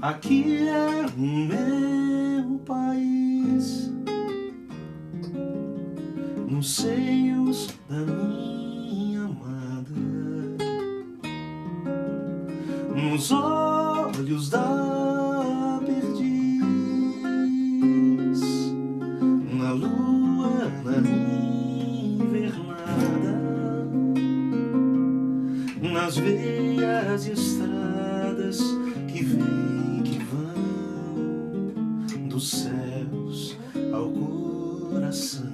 Aqui é o meu país, nos seios da minha amada, nos olhos da perdiz, na lua, na invernada, nas veias e estradas que vêm, que vão dos céus ao coração.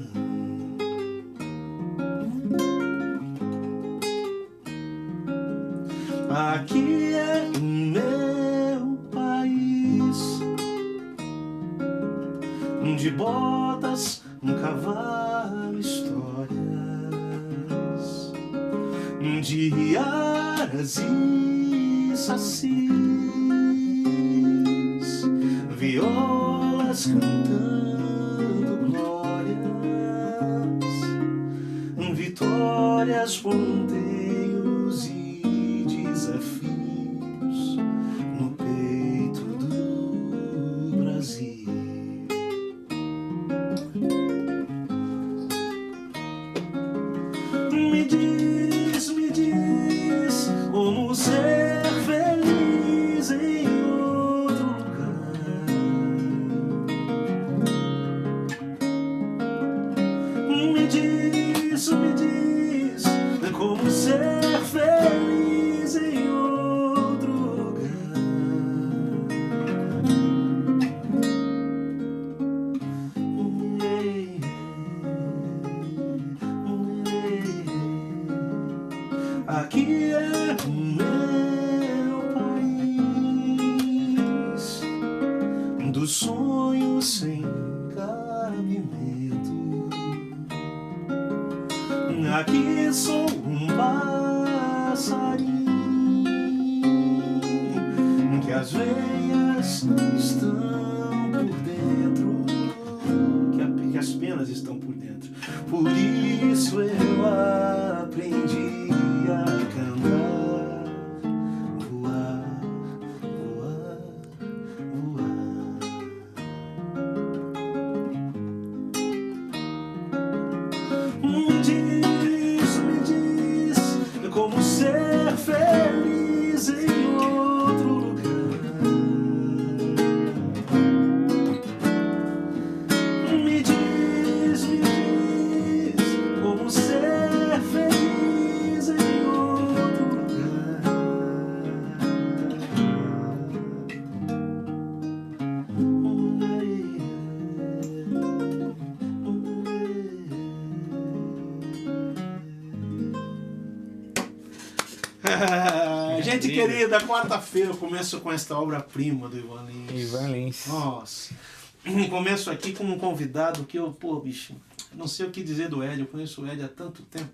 Aqui é o meu país, de botas, um cavalo, histórias de iaras e sacis, violas cantando glórias, vitórias, ponteiros e desafios no peito do Brasil. Me diz como ser feliz em outro lugar. Me diz como ser feliz em outro lugar. Aqui é o meu país, dos sonhos sem cabimento. Aqui sou um passarinho que as veias estão por dentro, que as penas estão por dentro. Por isso eu aprendi a cantar, voar, voar, voar. Me diz como ser feliz em outro lugar. Me diz como ser feliz em outro lugar. Gente querida, quarta-feira eu começo com esta obra-prima do Ivan Lins. Nossa, começo aqui com um convidado que eu, bicho, não sei o que dizer do Ed, eu conheço o Ed há tanto tempo.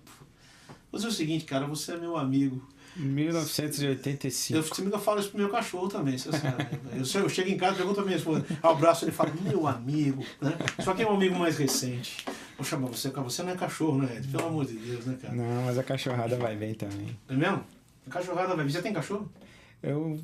Vou dizer o seguinte, cara, você é meu amigo. 1985. Eu falo isso pro meu cachorro também, você sabe. Eu chego em casa, pergunto a minha esposa, abraço, ele fala, meu amigo, né? Só que é um amigo mais recente. Vou chamar você não é cachorro, né, Ed? Pelo amor de Deus, né, cara? Não, mas a cachorrada vai bem também. É mesmo? A cachorrada vai bem. Você tem cachorro?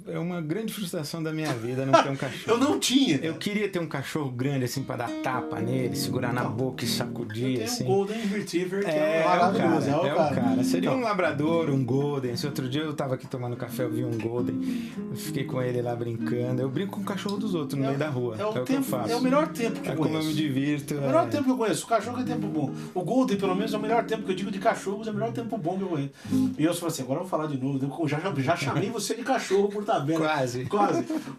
É uma grande frustração da minha vida não ter um cachorro. Eu não tinha. Eu queria ter um cachorro grande assim pra dar tapa nele, segurar na boca e sacudir. Eu tenho um Golden Retriever que é maravilhoso. o cara. Seria um labrador, um Golden. Esse outro dia eu tava aqui tomando café, eu vi um Golden. Eu fiquei com ele lá brincando. Eu brinco com o cachorro dos outros no meio da rua. É o que eu faço. É o melhor tempo que eu conheço. Como eu me divirto. É o melhor tempo que eu conheço. O cachorro é tempo bom. O Golden, pelo menos, é o melhor tempo que eu digo de cachorros, é o melhor tempo bom que eu conheço. E eu falei assim, agora eu vou falar de novo. Eu já chamei você de cachorro por tabela. Quase.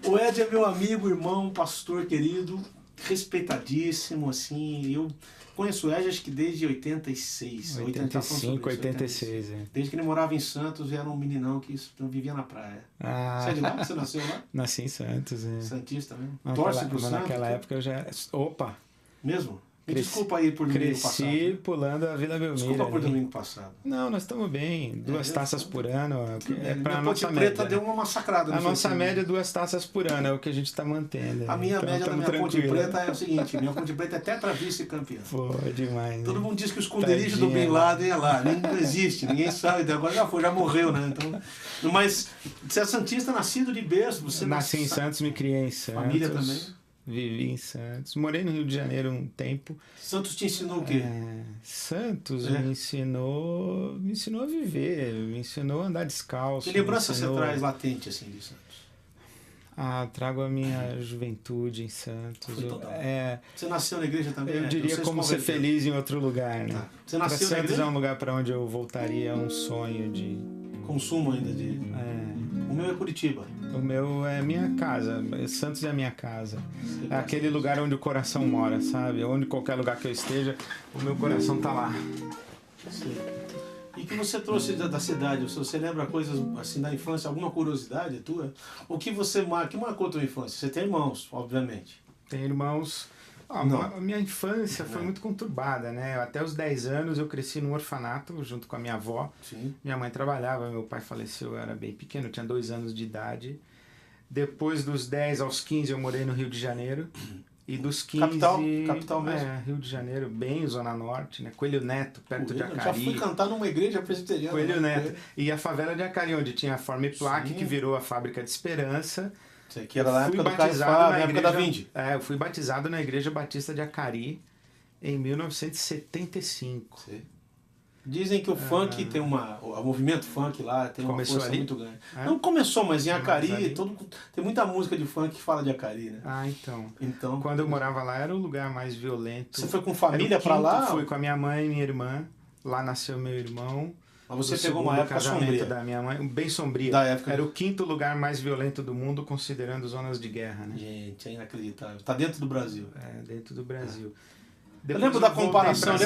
O Ed é meu amigo, irmão, pastor querido, respeitadíssimo, assim. Eu conheço o Ed acho que desde 86. 85, 86. É. Desde que ele morava em Santos, era um meninão que vivia na praia. Você é de lá? Você nasceu lá? Nasci em Santos, é. Santista mesmo? Torce pro Santos? Naquela época eu já... Opa! Mesmo? Desculpa aí por domingo passado. Cresci pulando a Vila Belmiro. Desculpa por domingo passado. Não, nós estamos bem. 2 taças por ano. É para a nossa média. Ponte Preta deu uma massacrada. A nossa média é 2 taças por ano. É o que a gente está mantendo. A minha média da minha Ponte Preta é o seguinte. Minha Ponte Preta é tetra vice-campeã. Pô, demais. Todo mundo diz que o esconderijo do Bin Laden é lá. Não existe. Ninguém sabe. Agora já morreu, né? Então, mas você é santista nascido de berço. Você nasci em Santos, me criei em Santos. Família também? Vivi em Santos. Morei no Rio de Janeiro um tempo. Santos te ensinou o quê? Santos me ensinou a viver, me ensinou a andar descalço. Que lembrança você traz latente assim de Santos? Trago a minha juventude em Santos. Você nasceu na igreja também? Eu diria como ser feliz em outro lugar, né? Você nasceu na igreja? Santos é um lugar para onde eu voltaria, um sonho de... Consumo ainda de... O meu é Curitiba. O meu é minha casa, Santos é a minha casa. É aquele lugar onde o coração mora, sabe? Onde qualquer lugar que eu esteja, o meu coração tá lá. Sim. E que você trouxe da cidade? Você lembra coisas assim da infância, alguma curiosidade tua? O que marcou a tua infância? Você tem irmãos, obviamente. Tem irmãos. A minha infância foi muito conturbada, né? Até os 10 anos eu cresci num orfanato junto com a minha avó. Sim. Minha mãe trabalhava, meu pai faleceu, eu era bem pequeno, eu tinha 2 anos de idade. Depois dos 10 aos 15 eu morei no Rio de Janeiro. E dos 15... Capital mesmo? Rio de Janeiro, bem Zona Norte, né? Coelho Neto, perto de Acari. Já fui cantar numa igreja presbiteriana. Coelho Neto. E a favela de Acari, onde tinha a Formiplac, que virou a Fábrica de Esperança. Que era na época do Caifás, na época da Vinde. Eu fui batizado na Igreja Batista de Acari em 1975. Sim. Dizem que o funk tem o movimento funk lá tem uma força muito grande. Não começou, mas em Acari tem muita música de funk que fala de Acari, né? Então, quando eu morava lá era o lugar mais violento. Você foi com família pra lá? Fui com a minha mãe e minha irmã. Lá nasceu meu irmão. Mas você pegou uma época sombria da minha mãe, bem sombria. Da época era o 5º lugar mais violento do mundo, considerando zonas de guerra, né? Gente, é inacreditável. Tá dentro do Brasil. Dentro do Brasil. Eu lembro da comparação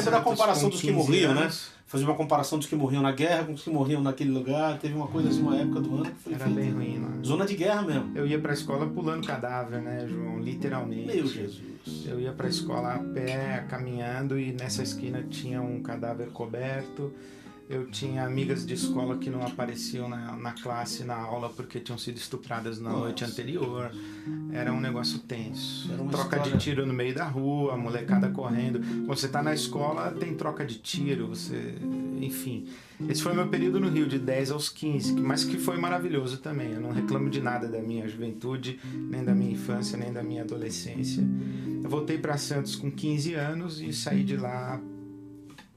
dos que morriam, né? Fazer uma comparação dos que morriam na guerra com os que morriam naquele lugar. Teve uma coisa assim, uma época do ano que foi era bem ruim lá. Zona de guerra mesmo. Eu ia pra escola pulando cadáver, né, João? Literalmente. Meu Jesus. Eu ia pra escola a pé, caminhando, e nessa esquina tinha um cadáver coberto. Eu tinha amigas de escola que não apareciam na classe, na aula, porque tinham sido estupradas na noite anterior. Era um negócio tenso. Troca de tiro no meio da rua, a molecada correndo. Você tá na escola, tem troca de tiro, enfim. Esse foi meu período no Rio, de 10 aos 15, mas que foi maravilhoso também. Eu não reclamo de nada da minha juventude, nem da minha infância, nem da minha adolescência. Eu voltei para Santos com 15 anos e saí de lá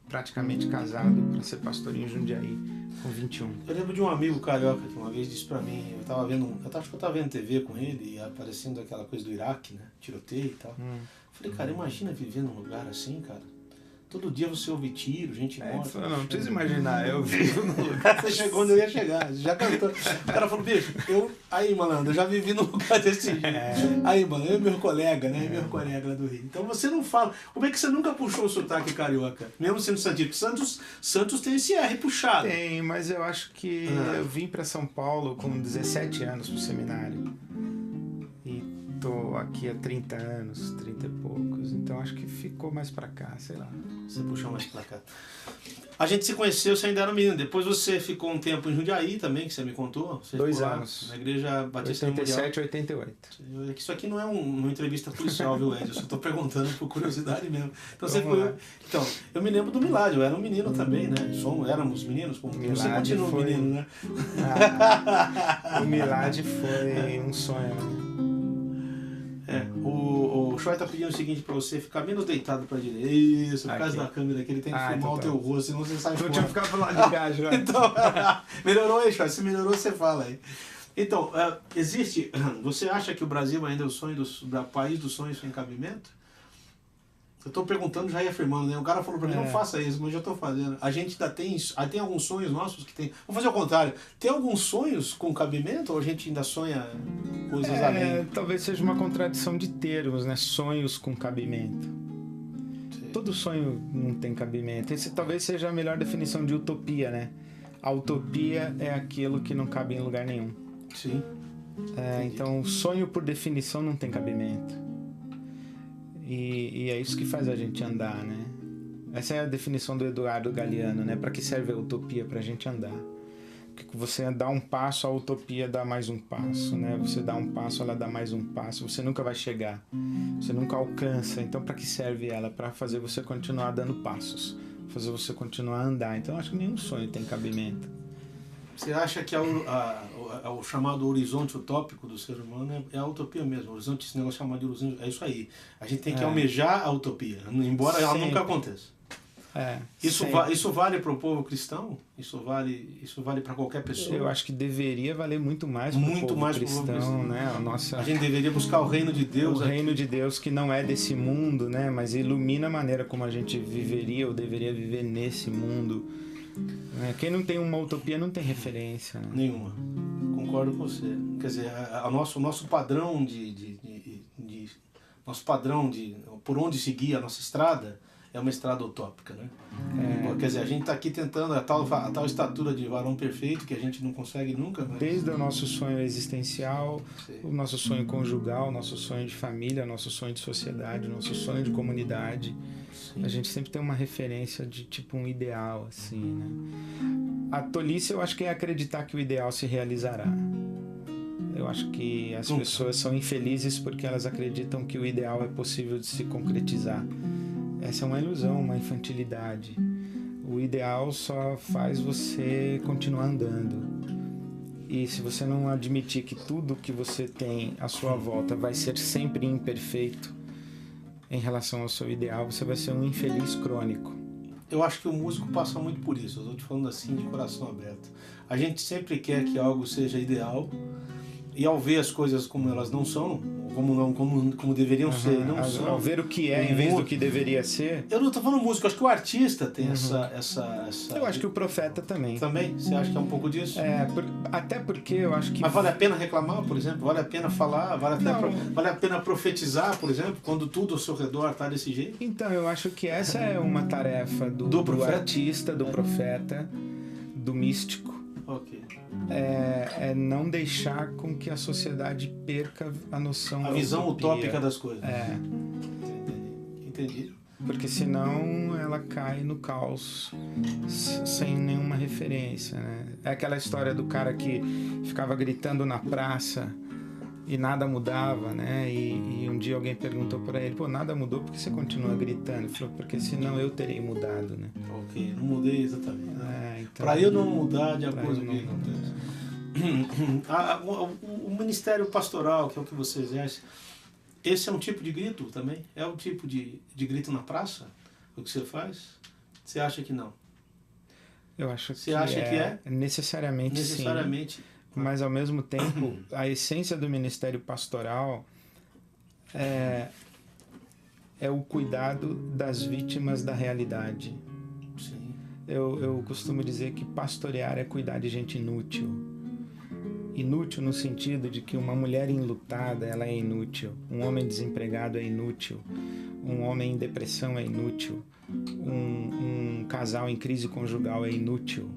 praticamente casado para ser pastor em Jundiaí com 21. Eu lembro de um amigo carioca que uma vez disse para mim, acho que eu tava vendo TV com ele e aparecendo aquela coisa do Iraque, né? Tiroteio e tal. Falei, cara, imagina viver num lugar assim, cara. Todo dia você ouve tiro, gente morta. Não precisa imaginar, eu vivo no lugar. Você chegou onde eu ia chegar, você já cantou. O cara falou, bicho, aí, malandro, eu já vivi num lugar desse jeito. Aí, mano, eu e meu colega, né? Meu colega lá do Rio. Então você não fala. Como é que você nunca puxou o sotaque carioca? Mesmo sendo santista. Santos tem esse R puxado. Tem, mas eu acho que eu vim para São Paulo com 17 anos pro seminário. Tô aqui há 30 anos, 30 e poucos, então acho que ficou mais pra cá, sei lá. Você puxou mais pra cá. A gente se conheceu, você ainda era menino, depois você ficou um tempo em Jundiaí também, que você me contou. Você 2 anos. Na Igreja Batista 87 e 88. Isso aqui não é uma entrevista policial, viu, Ed? Eu só tô perguntando por curiosidade mesmo. Então, então, eu me lembro do Milad, eu era um menino também, né? Éramos meninos, como você continua um menino, né? O Milad foi um sonho, né? O Shoy tá pedindo o seguinte pra você, ficar menos deitado pra direita. Isso, por causa da câmera aqui, ele tem que filmar o teu rosto, senão você sai fora. Eu tinha que ficar pro lado de cá, Shoy. Então, melhorou aí, Shoy. Se melhorou, você fala aí. Então, você acha que o Brasil ainda é o sonho do país dos sonhos sem cabimento? Eu tô perguntando já e afirmando, né? O cara falou pra mim, não faça isso, mas eu já tô fazendo. A gente ainda tem alguns sonhos nossos que tem... Vamos fazer o contrário. Tem alguns sonhos com cabimento ou a gente ainda sonha coisas além? Talvez seja uma contradição de termos, né? Sonhos com cabimento. Sim. Todo sonho não tem cabimento. Esse talvez seja a melhor definição de utopia, né? A utopia é aquilo que não cabe em lugar nenhum. Sim. Então, sonho por definição não tem cabimento. E é isso que faz a gente andar, né? Essa é a definição do Eduardo Galeano, né? Para que serve a utopia? Para a gente andar. Porque você dá um passo, a utopia dá mais um passo, né? Você dá um passo, ela dá mais um passo. Você nunca vai chegar. Você nunca alcança. Então, para que serve ela? Para fazer você continuar dando passos. Fazer você continuar a andar. Então, eu acho que nenhum sonho tem cabimento. Você acha que o chamado horizonte utópico do ser humano é a utopia mesmo? O horizonte, esse negócio chamado de horizonte, é isso aí. A gente tem que almejar a utopia, embora ela nunca aconteça. Isso vale para o povo cristão? Isso vale para qualquer pessoa? Eu acho que deveria valer muito mais para o povo cristão, né? A gente deveria buscar o reino de Deus. O reino de Deus que não é desse mundo, né? Mas ilumina a maneira como a gente viveria ou deveria viver nesse mundo. Quem não tem uma utopia não tem referência, né? Nenhuma. Concordo com você. Quer dizer, o nosso padrão por onde seguir a nossa estrada é uma estrada utópica, né? Quer dizer, a gente está aqui tentando a tal estatura de varão perfeito que a gente não consegue nunca. Mas... Desde o nosso sonho existencial, o nosso sonho conjugal, o nosso sonho de família, o nosso sonho de sociedade, o nosso sonho de comunidade. Sim. A gente sempre tem uma referência de tipo um ideal, assim, né? A tolice eu acho que é acreditar que o ideal se realizará. Eu acho que as pessoas são infelizes porque elas acreditam que o ideal é possível de se concretizar. Essa é uma ilusão, uma infantilidade. O ideal só faz você continuar andando. E se você não admitir que tudo que você tem à sua volta vai ser sempre imperfeito em relação ao seu ideal, você vai ser um infeliz crônico. Eu acho que o músico passa muito por isso. Eu estou te falando assim de coração aberto. A gente sempre quer que algo seja ideal e ao ver as coisas como elas não são, como deveriam ser, não são. Ao ver o que é em vez do que deveria ser. Eu não estou falando músico, acho que o artista tem essa. Eu acho que o profeta também. Também? Você acha que é um pouco disso? Até porque eu acho que. Mas vale a pena reclamar, por exemplo? Vale a pena falar? Vale a pena profetizar, por exemplo, quando tudo ao seu redor está desse jeito? Então, eu acho que essa é uma tarefa do artista, do profeta, do místico. Ok. É não deixar com que a sociedade perca a noção da visão utopia. Utópica das coisas. Entendi. Porque senão ela cai no caos sem nenhuma referência, né? É aquela história do cara que ficava gritando na praça e nada mudava, né? E um dia alguém perguntou para ele, nada mudou, por que você continua gritando? Ele falou, porque senão eu terei mudado, né? Ok, não mudei exatamente. Então, para eu não mudar de acordo com o que acontece. O ministério pastoral, que é o que você exerce, esse é um tipo de grito também? É um tipo de grito na praça? O que você faz? Você acha que não? Eu acho você acha que é? Necessariamente sim. Mas ao mesmo tempo, a essência do ministério pastoral é o cuidado das vítimas da realidade. Sim. Eu costumo dizer que pastorear é cuidar de gente inútil. Inútil no sentido de que uma mulher enlutada, ela é inútil. Um homem desempregado é inútil. Um homem em depressão é inútil. Um casal em crise conjugal é inútil.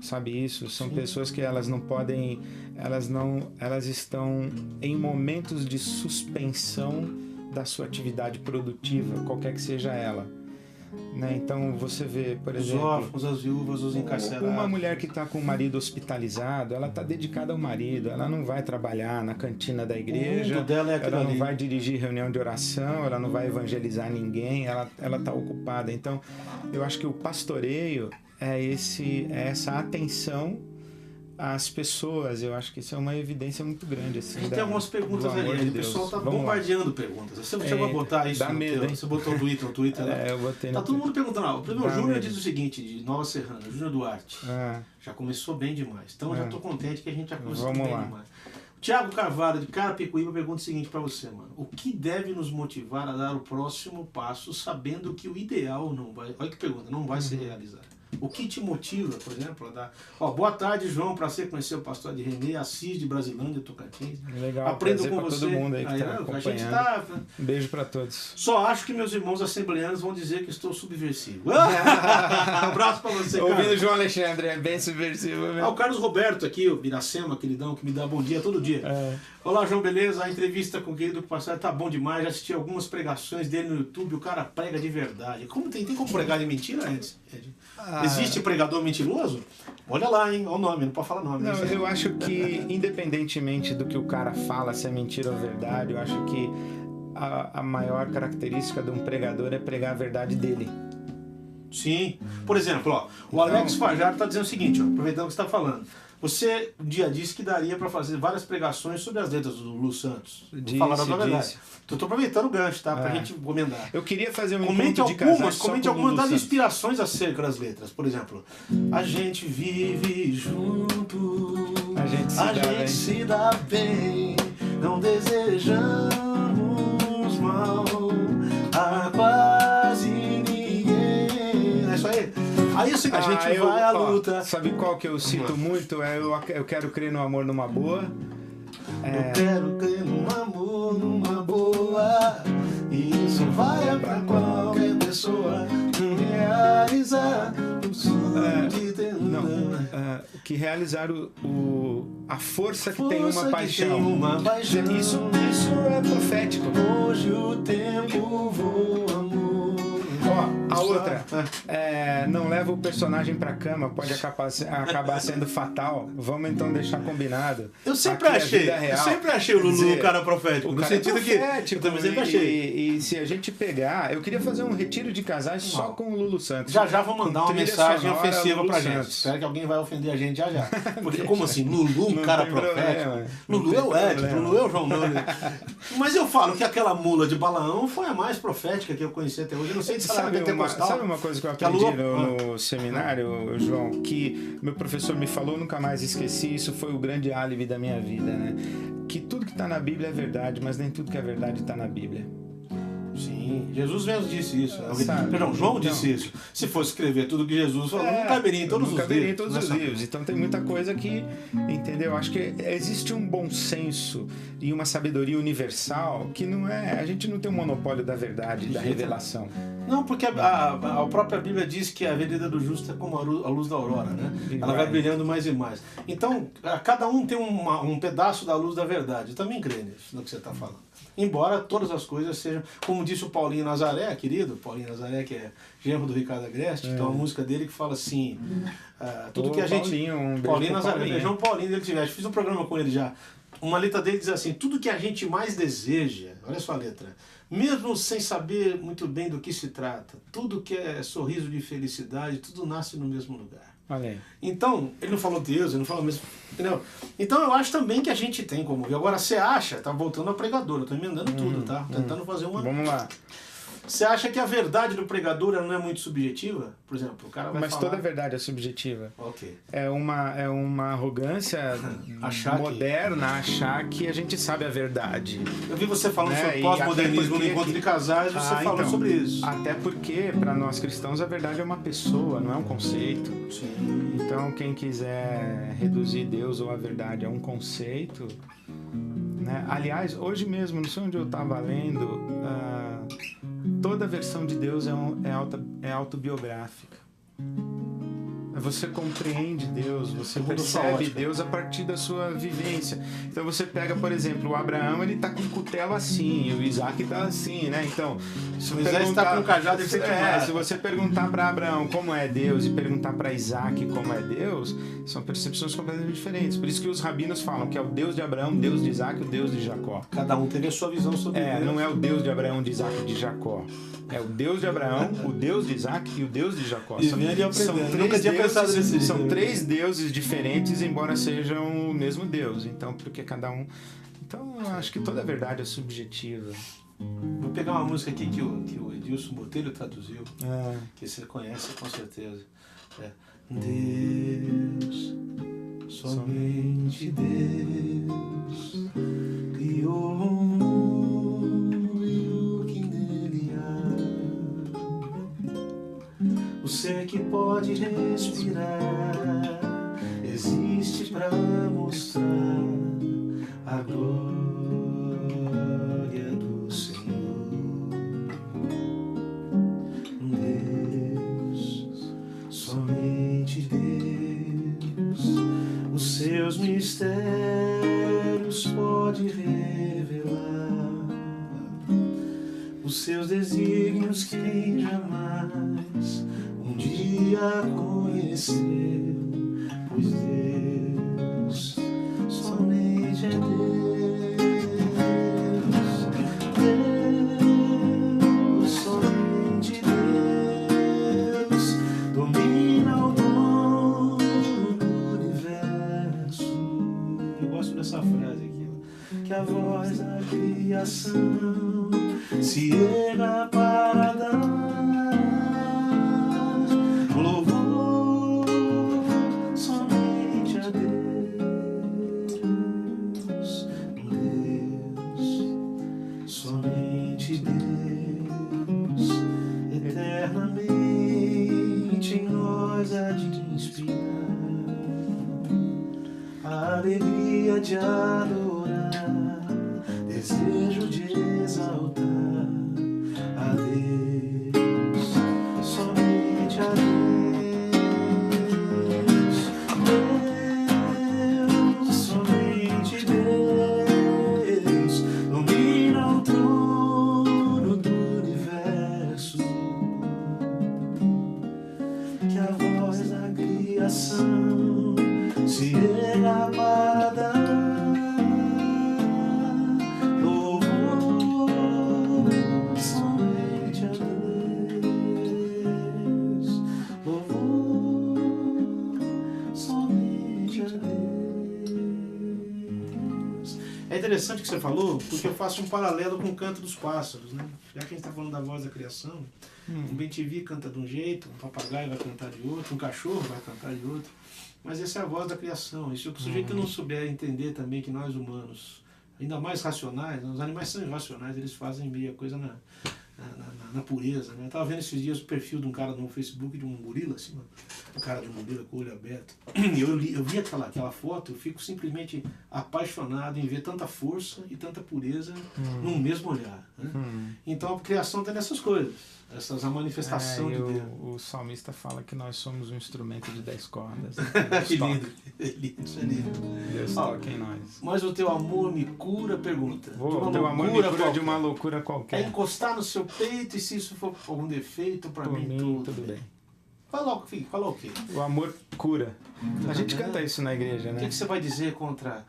Sabe isso? São pessoas que elas não podem... Elas estão em momentos de suspensão da sua atividade produtiva, qualquer que seja ela. Né? Então você vê, por exemplo, os órfãos, as viúvas, os encarcerados. Uma mulher que está com o marido hospitalizado, ela está dedicada ao marido, ela não vai trabalhar na cantina da igreja, ela não vai dirigir reunião de oração, ela não vai evangelizar ninguém, ela está ocupada. Então eu acho que o pastoreio é essa atenção às pessoas. Eu acho que isso é uma evidência muito grande. Assim, tem algumas perguntas ali, o pessoal está bombardeando perguntas. Você chegou a botar isso no medo, teu, você botou no Twitter né? Eu botei tá todo mundo perguntando. O primeiro Júnior diz o seguinte, de Nova Serrana, Júnior Duarte. Já começou bem demais. Então já estou contente que a gente já começou bem demais. O Thiago Carvalho, de Carapicuíba, pergunta o seguinte para você, mano. O que deve nos motivar a dar o próximo passo sabendo que o ideal não vai... Olha que pergunta, não vai se realizar. O que te motiva, por exemplo, a dar... Boa tarde, João, prazer conhecer o pastor de Renê, Assis de Brasilândia, Tocantins. Legal, aprendo com você. Todo mundo aí que tá acompanhando. Um beijo para todos. Só acho que meus irmãos assembleanos vão dizer que estou subversivo. Abraço para você, cara. Ouvindo o João Alexandre, é bem subversivo mesmo. O Carlos Roberto aqui, o Iracema, queridão, que me dá bom dia todo dia. Olá, João, beleza? A entrevista com o querido pastor tá bom demais. Já assisti algumas pregações dele no YouTube, o cara prega de verdade. Tem como pregar de mentira, Ed? Existe pregador mentiroso? Olha lá, hein? Olha o nome, não pode falar nome. Não, eu acho que, independentemente do que o cara fala, se é mentira ou verdade, eu acho que a maior característica de um pregador é pregar a verdade dele. Sim. Por exemplo, o Alex Fajardo está dizendo o seguinte, aproveitando o que você está falando. Você um dia disse que daria para fazer várias pregações sobre as letras do Lulu Santos. Falaram a verdade. Estou aproveitando o gancho, tá? Pra gente comentar. Eu queria fazer um encontro de casais só comente algumas das inspirações acerca das letras. Por exemplo, a gente vive junto, a gente se dá bem, não desejamos mal a quase ninguém. É isso aí? Aí assim, a gente vai à luta. Sabe qual que eu cito muito? Eu quero crer no amor numa boa. Eu quero crer no amor numa boa. E isso vai pra qualquer pessoa realizar o sonho de ter que realizar a força que tem uma paixão. Isso é profético. Hoje o tempo voa, amor. A outra, não leva o personagem pra cama, pode acabar sendo fatal. Vamos então deixar combinado. Eu sempre achei o Lulu um cara profético. No sentido que eu também sempre achei. E se a gente pegar, eu queria fazer um retiro de casais só com o Lulu Santos. Já vou mandar uma mensagem ofensiva pra gente. Espero que alguém vai ofender a gente já. Porque como assim, Lulu um cara profético? Lulu é o Ed, Lulu é o João Nunes. Mas eu falo que aquela mula de Balaão foi a mais profética que eu conheci até hoje. Eu não sei se sabe uma coisa que eu aprendi no seminário, João, que meu professor me falou, nunca mais esqueci, isso foi o grande álibi da minha vida, né? Que tudo que está na Bíblia é verdade, mas nem tudo que é verdade está na Bíblia. Sim, Jesus mesmo disse isso. Perdão, João disse isso. Se fosse escrever tudo que Jesus falou, não caberia em todos os livros. Então tem muita coisa que, entendeu? Acho que existe um bom senso e uma sabedoria universal que não é... A gente não tem um monopólio da verdade, da revelação. Não, porque a própria Bíblia diz que a vereda do justo é como a luz da aurora, né? Ela vai brilhando mais e mais. Então, cada um tem um pedaço da luz da verdade. Eu também creio nisso, no que você está falando. Embora todas as coisas sejam, como disse o Paulinho Nazaré, querido, Paulinho Nazaré, que é genro do Ricardo Agreste, tem uma música dele que fala assim, tudo que a gente... Paulinho Nazaré, João Paulinho dele tivesse, fiz um programa com ele já. Uma letra dele diz assim, tudo que a gente mais deseja, olha só a letra, mesmo sem saber muito bem do que se trata, tudo que é sorriso de felicidade, tudo nasce no mesmo lugar. Então, ele não falou Deus, ele não falou mesmo, entendeu? Então eu acho também que a gente tem como ver. Agora, você acha, tá voltando ao pregador, eu tô emendando tudo, tá? Tentando fazer uma... Vamos lá. Você acha que a verdade do pregador ela não é muito subjetiva? Por exemplo, o cara vai Mas falar... toda verdade é subjetiva. Ok. É uma arrogância moderna achar que a gente sabe a verdade. Eu vi você falando sobre pós-modernismo no encontro de casais, você falou sobre isso. Até porque, para nós cristãos, a verdade é uma pessoa, não é um conceito. Sim. Então, quem quiser reduzir Deus ou a verdade a um conceito... Né? Aliás, hoje mesmo, não sei onde eu estava lendo, toda a versão de Deus é autobiográfica. Você compreende Deus, você percebe Deus a partir da sua vivência. Então você pega, por exemplo, o Abraão, ele tá com o cutelo assim, o Isaac tá assim, né? Então, se o Isaac está com o cajado, se você perguntar para Abraão como é Deus e perguntar para Isaac como é Deus, são percepções completamente diferentes. Por isso que os rabinos falam que é o Deus de Abraão, o Deus de Isaac e o Deus de Jacó. Cada um teve a sua visão sobre Deus. Não é o Deus de Abraão, de Isaac e de Jacó. É o Deus de Abraão, o Deus de Isaac e o Deus de Jacó. São três deuses diferentes, embora sejam o mesmo Deus. Então, porque cada um... Então, eu acho que toda a verdade é subjetiva. Vou pegar uma música aqui que o Edilson Botelho traduziu, que você conhece com certeza. Deus, somente Deus, criou o mundo e o que nele há. O ser que pode pode respirar, existe para mostrar a glória do Senhor. Deus, somente Deus, os seus mistérios pode revelar, os seus desígnios quem jamais um dia conheceu, pois Deus somente é Deus, somente Deus domina o trono do universo. Eu gosto dessa frase aqui, que a voz da criação se erga para dar louvor somente a Deus, somente Deus, eternamente em nós há de inspirar a alegria de adorar, desejo de exaltar a Deus, somente a Deus, somente Deus domina o trono do universo, que a voz da criação se erga para dar interessante que você falou, porque eu faço um paralelo com o canto dos pássaros, né? Já que a gente está falando da voz da criação, um bem-te-vi canta de um jeito, um papagaio vai cantar de outro, um cachorro vai cantar de outro, mas essa é a voz da criação. E se o sujeito não souber entender também que nós humanos, ainda mais racionais, os animais são irracionais, eles fazem meio coisa na pureza, né? Eu estava vendo esses dias o perfil de um cara no Facebook, de um gorila, assim, um cara de um gorila com o olho aberto. Eu vi aquela foto, eu fico simplesmente apaixonado em ver tanta força e tanta pureza num mesmo olhar, né? Então a criação tem essas coisas, a manifestação de Deus. O salmista fala que nós somos um instrumento de 10 cordas. Que lindo, isso é lindo. Deus toca em nós. Mas o teu amor me cura, pergunta. O teu amor me cura de uma loucura qualquer. É encostar no seu peito e se isso for algum defeito, para mim tudo bem. Fala, filho, fala o quê? O amor cura. A gente canta isso na igreja, né? O que você vai dizer contra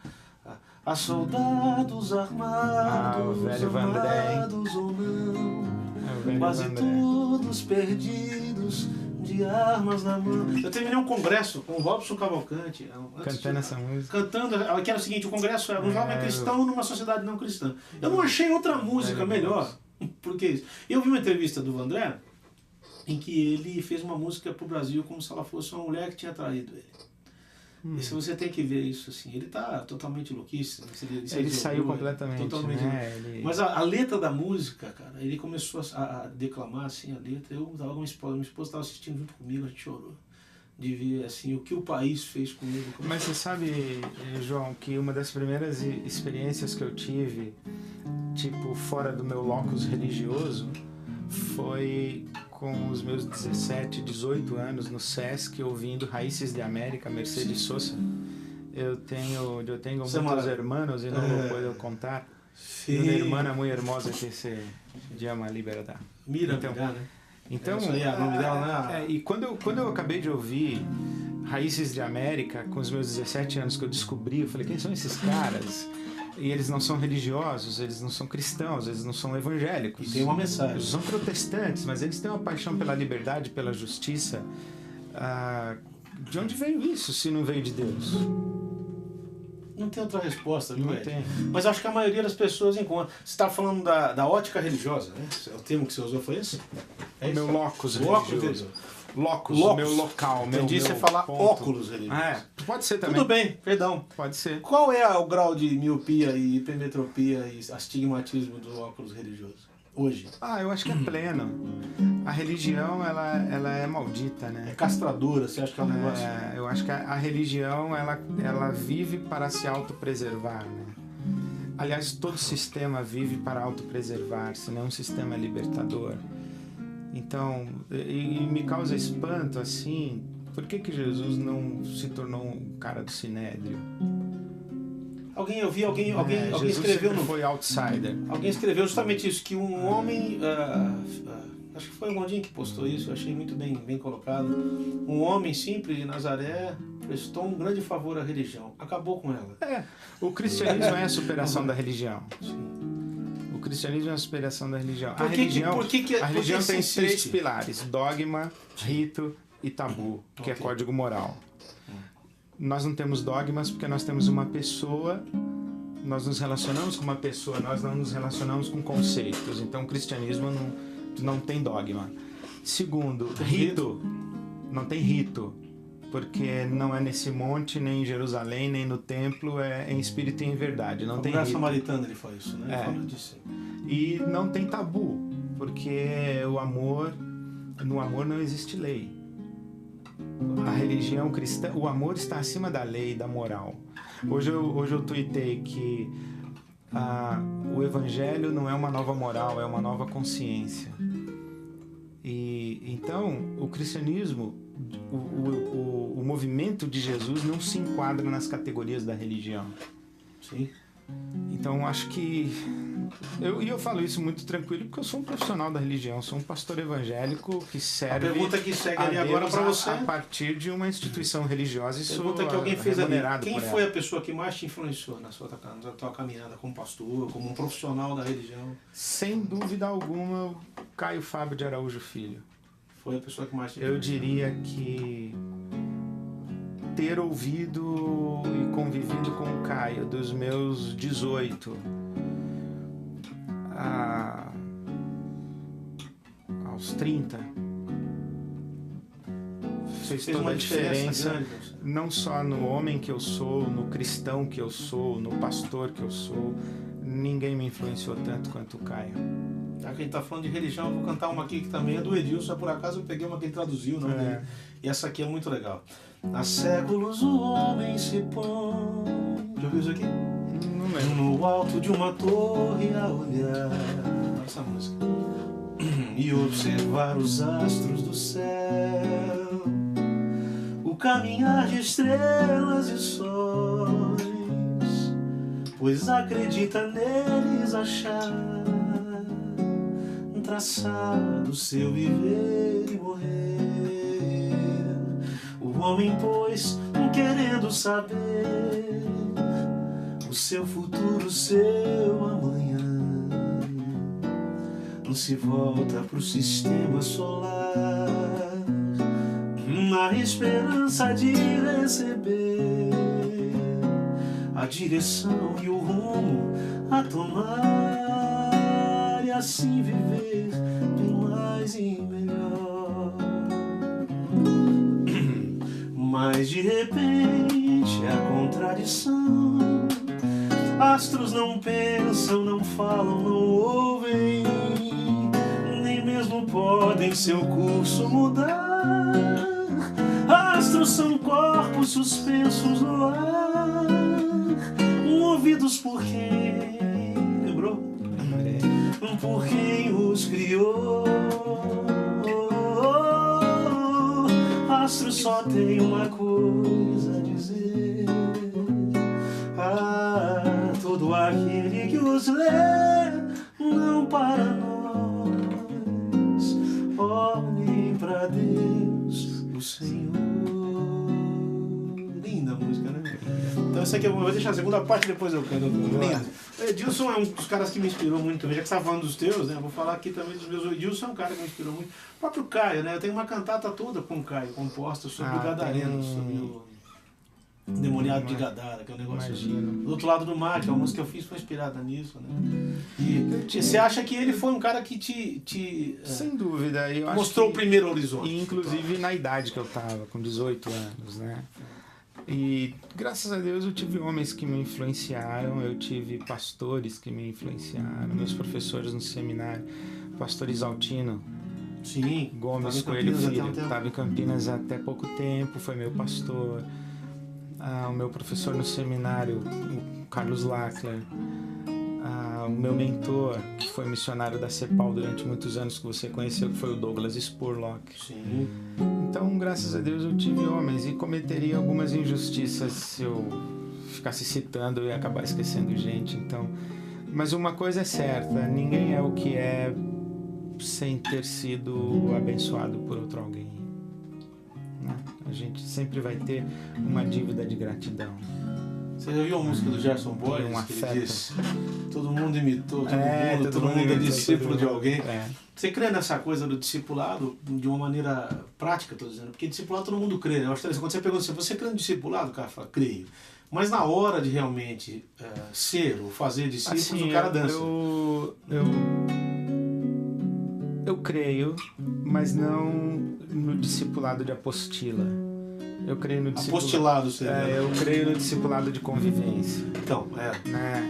a soldados armados, armados ou não, quase todos perdidos de armas na mão. Eu terminei um congresso com o Robson Cavalcante. Cantando essa música. Cantando, que era o seguinte, o congresso era um jovem cristão numa sociedade não cristã. Eu não achei outra música melhor. Porque isso. Eu vi uma entrevista do Vandré em que ele fez uma música pro Brasil como se ela fosse uma mulher que tinha traído ele. E se você tem que ver isso assim, ele tá totalmente louquíssimo. Ele saiu completamente, totalmente, né? Mas a letra da música, cara, ele começou a declamar assim a letra. Eu tava com minha esposa estava assistindo junto comigo, a gente chorou de ver assim o que o país fez comigo. Mas você sabe, João, que uma das primeiras experiências que eu tive, tipo, fora do meu locus religioso, foi com os meus 17, 18 anos no Sesc, ouvindo Raíces de América, Mercedes Sosa. Eu tenho muitos hermanos e não lo puedo contar. Sí. Una hermana muy hermosa que se llama Libertad. Mira, então, isso aí é o nome dela, né? E quando eu acabei de ouvir Raízes de América, com os meus 17 anos que eu descobri, eu falei, quem são esses caras? E eles não são religiosos, eles não são cristãos, eles não são evangélicos. E tem uma mensagem. Eles são protestantes, mas eles têm uma paixão pela liberdade, pela justiça. De onde veio isso, se não veio de Deus? Não tem outra resposta, viu? Não tem. Mas acho que a maioria das pessoas encontra. Você está falando da ótica religiosa, né? O termo que você usou foi esse? É meu locus religioso. Locus, meu local, meu entendi você falar ponto. óculos religiosos. Pode ser também. Tudo bem, perdão. Pode ser. Qual é o grau de miopia e hipermetropia e astigmatismo do óculos religioso hoje? Eu acho que é pleno. A religião, ela é maldita, né? É castradora, você acha que é um negócio? Eu acho que a religião, ela vive para se autopreservar, né? Aliás, todo sistema vive para autopreservar-se, não é um sistema libertador. Então, e me causa espanto, assim, por que Jesus não se tornou um cara do Sinédrio? Alguém escreveu foi outsider. Alguém escreveu justamente isso, que um homem, acho que foi o Gondim que postou isso, eu achei muito bem colocado. Um homem simples de Nazaré prestou um grande favor à religião, acabou com ela. O cristianismo é a superação da religião. Sim. O cristianismo é a superação da religião. A religião tem 3 pilares: dogma, rito e tabu, que é código moral. Nós não temos dogmas porque nós temos uma pessoa, nós nos relacionamos com uma pessoa, nós não nos relacionamos com conceitos. Então o cristianismo não tem dogma. Segundo, rito. Não tem rito, porque não é nesse monte, nem em Jerusalém, nem no templo, é em espírito e em verdade. Não tem rito. Samaritana ele faz isso, né? Ele fala disso. E não tem tabu, porque no amor não existe lei. A religião cristã, o amor está acima da lei e da moral. Hoje eu tuitei que o evangelho não é uma nova moral, é uma nova consciência. E então o cristianismo, o movimento de Jesus não se enquadra nas categorias da religião. Sim. Então acho que eu falo isso muito tranquilo porque eu sou um profissional da religião, sou um pastor evangélico que serve. A pergunta que segue ali agora para você, a partir de uma instituição religiosa, e pergunta que alguém fez ali: quem foi a pessoa que mais te influenciou na tua caminhada como pastor, como um profissional da religião? Sem dúvida alguma, o Caio Fábio de Araújo Filho. Foi a pessoa que mais te influenciou? Eu diria que ter ouvido e convivido com o Caio dos meus 18 aos 30 fez toda a diferença, não só no homem que eu sou, no cristão que eu sou, no pastor que eu sou. Ninguém me influenciou tanto quanto o Caio. Já que a gente tá falando de religião, eu vou cantar uma aqui que também é do Edilson, por acaso eu peguei uma que ele traduziu, não dele. E essa aqui é muito legal. Há séculos o homem se põe... Já ouviu isso aqui? Não lembro. No alto de uma torre a olhar... Olha essa música. E observar os astros do céu, o caminhar de estrelas e sóis, pois acredita neles achar traçado seu viver e morrer. O homem, pois, querendo saber o seu futuro, o seu amanhã, se volta pro sistema solar, na esperança de receber a direção e o rumo a tomar, e assim viver bem mais e melhor. Mas de repente a contradição, astros não pensam, não falam, não ouvem, nem mesmo podem seu curso mudar. Astros são corpos suspensos no ar, movidos por quem... Lembrou? Por quem os criou. Astros só tem uma coisa a dizer: todo aquele que os lê, não para nós, olhem pra Deus, o Senhor. Linda a música, né? Então essa aqui eu vou deixar a segunda parte, depois eu canto. Lindo. O Edilson é um dos caras que me inspirou muito também. Já que você estava falando dos teus, né? Eu vou falar aqui também dos meus. O Edilson é um cara que me inspirou muito. O próprio Caio, né? Eu tenho uma cantata toda com o Caio, composta sobre o Gadareno, sobre o Demoniado de Gadara, que é um negócio do outro lado do mar, que é uma música que eu fiz, foi inspirada nisso, né? E você acha que ele foi um cara que sem dúvida, eu mostrou acho o primeiro horizonte? E inclusive na idade que eu tava, com 18 anos, né? E graças a Deus eu tive homens que me influenciaram, eu tive pastores que me influenciaram, meus professores no seminário, pastor Isaltino, Sim. Gomes Coelho Filho. Estava em Campinas até pouco tempo, foi meu pastor. O meu professor no seminário, o Carlos Lackler. O meu mentor, que foi missionário da CEPAL durante muitos anos, que você conheceu, que foi o Douglas Spurlock. Sim. Então, graças a Deus, eu tive homens e cometeria algumas injustiças se eu ficasse citando e acabar esquecendo gente. Então, mas uma coisa é certa, ninguém é o que é sem ter sido abençoado por outro alguém. Né? A gente sempre vai ter uma dívida de gratidão. Você já viu a música do Gerson Boys? Que ele diz, todo mundo imitou, todo mundo é discípulo de alguém. Você crê nessa coisa do discipulado de uma maneira prática, estou dizendo? Porque discipulado todo mundo crê. Eu acho que quando você pergunta assim, você crê no discipulado? O cara fala, creio. Mas na hora de realmente ser ou fazer discípulos, assim, o cara dança. Eu creio, mas não no discipulado de apostila. Eu creio no discipulado. Apostilado, seria. Eu creio no discipulado de convivência. Então, né?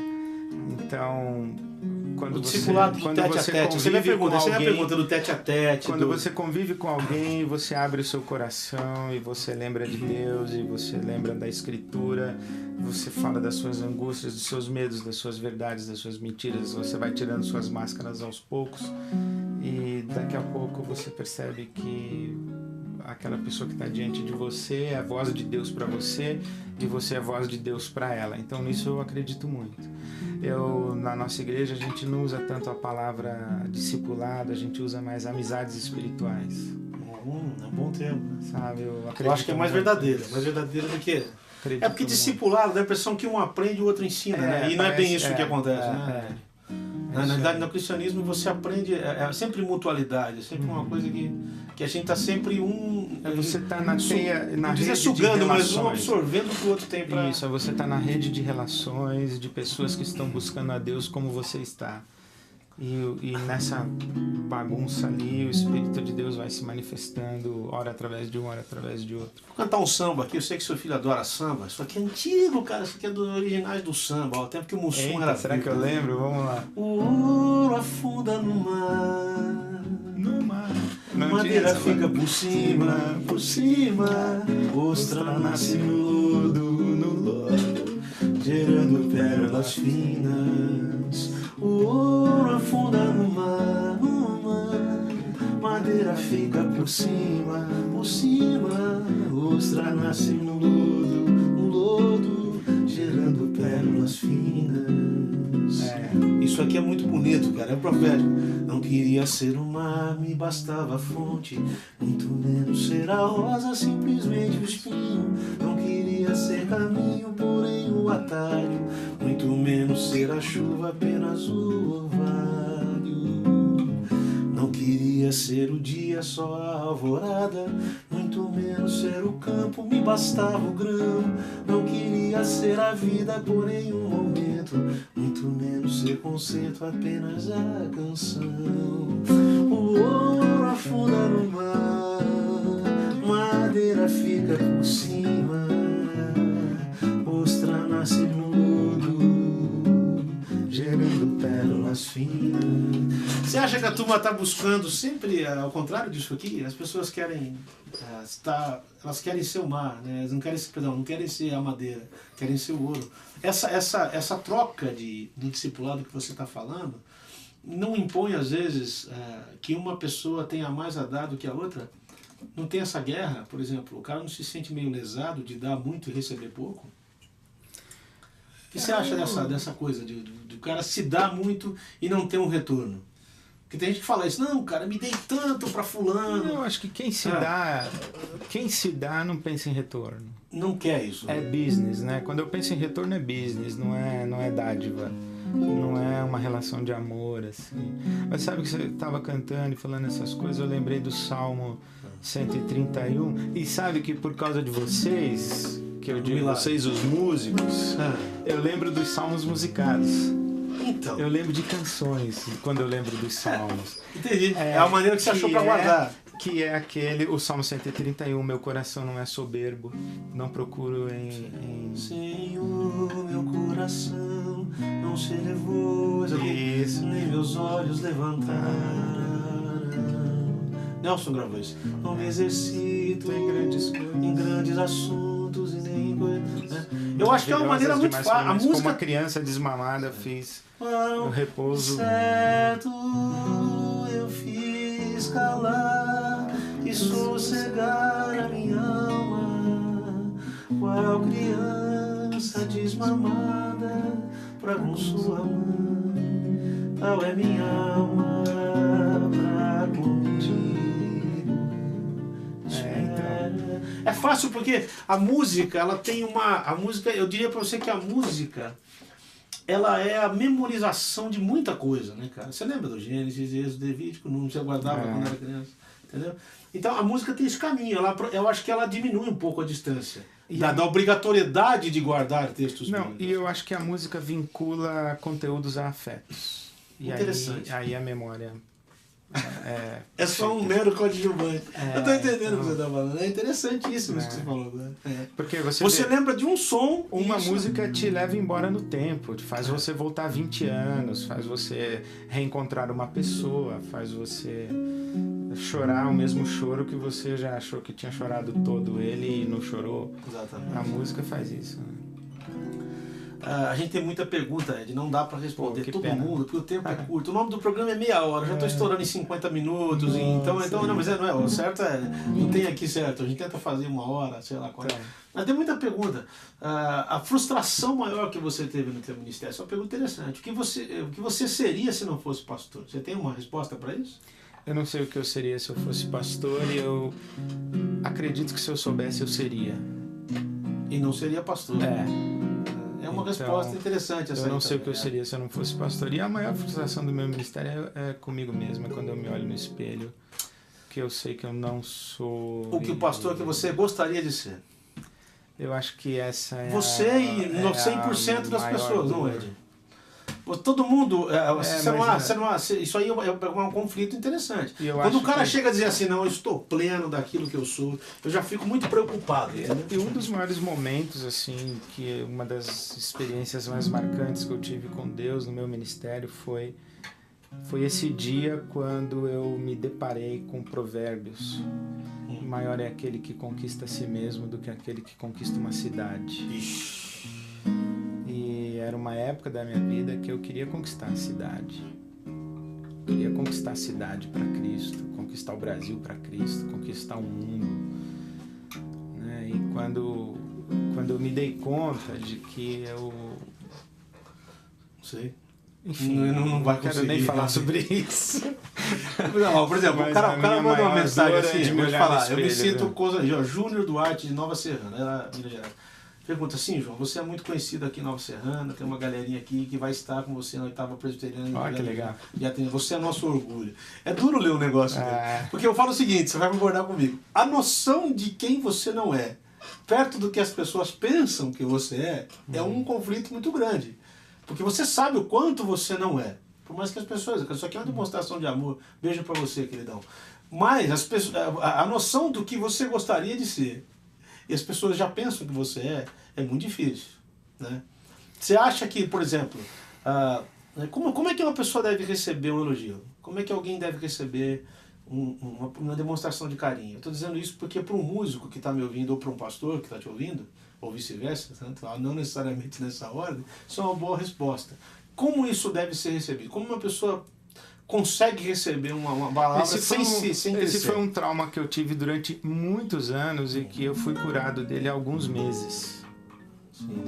Então, quando o discipulado do tete a tete. Você me pergunta do tete a tete. Quando você convive com alguém, você abre o seu coração e você lembra de Deus e você lembra da Escritura. Você fala das suas angústias, dos seus medos, das suas verdades, das suas mentiras. Você vai tirando suas máscaras aos poucos e daqui a pouco você percebe que aquela pessoa que está diante de você é a voz de Deus para você e você é a voz de Deus para ela. Então nisso eu acredito muito. Na nossa igreja a gente não usa tanto a palavra discipulado, a gente usa mais amizades espirituais. É um bom termo. Sabe, eu acho que é mais verdadeira do que... É porque discipulado dá a impressão que um aprende e o outro ensina, né? E não é bem isso que acontece, né? Na verdade, no cristianismo você aprende, é sempre mutualidade, é sempre uma coisa que a gente está sempre você está na teia, na rede sugando, de mas um absorvendo o que o outro tem para... Isso, você está na rede de relações, de pessoas que estão buscando a Deus como você está. E nessa bagunça ali, o Espírito de Deus vai se manifestando, ora através de um, ora através de outro. Vou cantar um samba aqui, eu sei que seu filho adora samba, isso aqui é antigo, cara, isso aqui é dos originais do samba, ao tempo que o Mussum era... Será que eu lembro? Vamos lá. O ouro afunda no mar, madeira fica por cima, ostra nasce no lodo, gerando pérolas finas. O ouro afunda no mar, madeira fica por cima, ostra nasce no lodo, gerando pérolas finas. Isso aqui é muito bonito, cara, é profético. Não queria ser o mar, me bastava a fonte, muito menos ser a rosa, simplesmente o espinho. Não queria ser caminho, porém o atalho, muito menos ser a chuva, apenas o orvalho. Não queria ser o dia, só a alvorada, muito menos ser o campo, me bastava o grão. Não queria ser a vida, porém um momento, muito menos ser concerto, apenas a canção. O ouro afunda no mar, madeira fica por cima, ostra nasce no lodo, gerando pérolas finas. Você acha que a turma está buscando sempre ao contrário disso aqui? As pessoas querem elas querem ser o mar, né? Elas não querem ser a madeira, querem ser o ouro. Essa troca de discipulado que você está falando não impõe às vezes que uma pessoa tenha mais a dar do que a outra? Não tem essa guerra, por exemplo, o cara não se sente meio lesado de dar muito e receber pouco? O que você acha dessa coisa de o cara se dar muito e não ter um retorno? Porque tem gente que fala isso, não, cara, me dei tanto pra fulano. Eu acho que quem se dá não pensa em retorno. Não quer isso. É business, né? Quando eu penso em retorno é business, não é dádiva. Não é uma relação de amor, assim. Mas sabe que você estava cantando e falando essas coisas, eu lembrei do Salmo 131. E sabe que por causa de vocês, que eu digo vocês os músicos, eu lembro dos salmos musicados. Então. Eu lembro de canções quando eu lembro dos salmos. Entendi. É a maneira que você achou para guardar. Que é o Salmo 131, meu coração não é soberbo, não procuro em... Senhor, meu coração não se elevou, isso, nem meus olhos levantaram Nelson gravou isso. Não me exercito em grandes assuntos e nem coisas, né? Eu acho que é uma maneira muito fácil. A música, como uma criança desmamada, fiz o repouso. Certo, eu fiz calar e sossegar a minha alma, qual criança desmamada pra com sua mãe, tal é minha alma pra contigo. É fácil porque a música, ela tem a música, eu diria pra você que a música, ela é a memorização de muita coisa, né, cara? Você lembra do Gênesis, Êxodo, Levítico, não se aguardava quando era criança, entendeu? Então a música tem esse caminho, eu acho que ela diminui um pouco a distância da obrigatoriedade de guardar textos bíblicos. E eu acho que a música vincula conteúdos a afetos. Interessante. Aí a memória... É só um mero coadjuvante. Eu tô entendendo o que você tá falando. É interessantíssimo isso que você falou. Né? Porque você lembra de um som. Uma música te leva embora no tempo, faz você voltar 20 anos, faz você reencontrar uma pessoa, faz você chorar o mesmo choro que você já achou que tinha chorado todo ele e não chorou. Exatamente. A música faz isso, né? A gente tem muita pergunta, Ed, não dá para responder todo pena. mundo, porque o tempo é curto. O nome do programa é meia hora, já estou estourando em 50 minutos, então não, mas não é, o certo não tem aqui certo, a gente tenta fazer 1 hora, sei lá qual. Mas tem muita pergunta. A frustração maior que você teve no teu ministério, essa é uma pergunta interessante. O que você seria se não fosse pastor? Você tem uma resposta para isso? Eu não sei o que eu seria se eu fosse pastor e eu acredito que se eu soubesse eu seria. E não seria pastor. É uma resposta interessante essa. Eu não sei o que eu seria se eu não fosse pastor. E a maior frustração do meu ministério é comigo mesmo, é quando eu me olho no espelho, que eu sei que eu não sou... O que o pastor que você gostaria de ser? Eu acho que essa é você e 100% das pessoas, não é? Todo mundo... isso aí é um conflito interessante. Quando o cara chega a dizer assim, não, eu estou pleno daquilo que eu sou, eu já fico muito preocupado. E um dos maiores momentos, assim, que uma das experiências mais marcantes que eu tive com Deus no meu ministério foi esse dia quando eu me deparei com Provérbios. Maior é aquele que conquista a si mesmo do que aquele que conquista uma cidade. E era uma época da minha vida que eu queria conquistar a cidade. Queria conquistar a cidade para Cristo, conquistar o Brasil para Cristo, conquistar o mundo. Né? E quando eu me dei conta de que eu... Sei. Enfim, não quero nem falar sobre isso. Não, por exemplo, o cara manda uma mensagem assim, vou te falar, eu me sinto Júnior Duarte de Nova Serrana, era Minas Gerais. Pergunta assim, João, você é muito conhecido aqui em Nova Serrana, tem uma galerinha aqui que vai estar com você na 8ª Presbiteriana. Olha que legal. Você é nosso orgulho. É duro ler um negócio dele, porque eu falo o seguinte, você vai concordar comigo, a noção de quem você não é, perto do que as pessoas pensam que você é um conflito muito grande. Porque você sabe o quanto você não é. Por mais que as pessoas... Isso aqui é uma demonstração de amor. Beijo pra você, queridão. Mas a noção do que você gostaria de ser e as pessoas já pensam que você é muito difícil. Né? Você acha que, por exemplo... como é que uma pessoa deve receber um elogio? Como é que alguém deve receber uma demonstração de carinho? Eu estou dizendo isso porque para um músico que está me ouvindo ou para um pastor que está te ouvindo, ou vice-versa, não necessariamente nessa ordem, isso é uma boa resposta. Como isso deve ser recebido? Como uma pessoa consegue receber uma palavra sem crescer? Esse foi um trauma que eu tive durante muitos anos e que eu fui curado dele há alguns meses. Sim.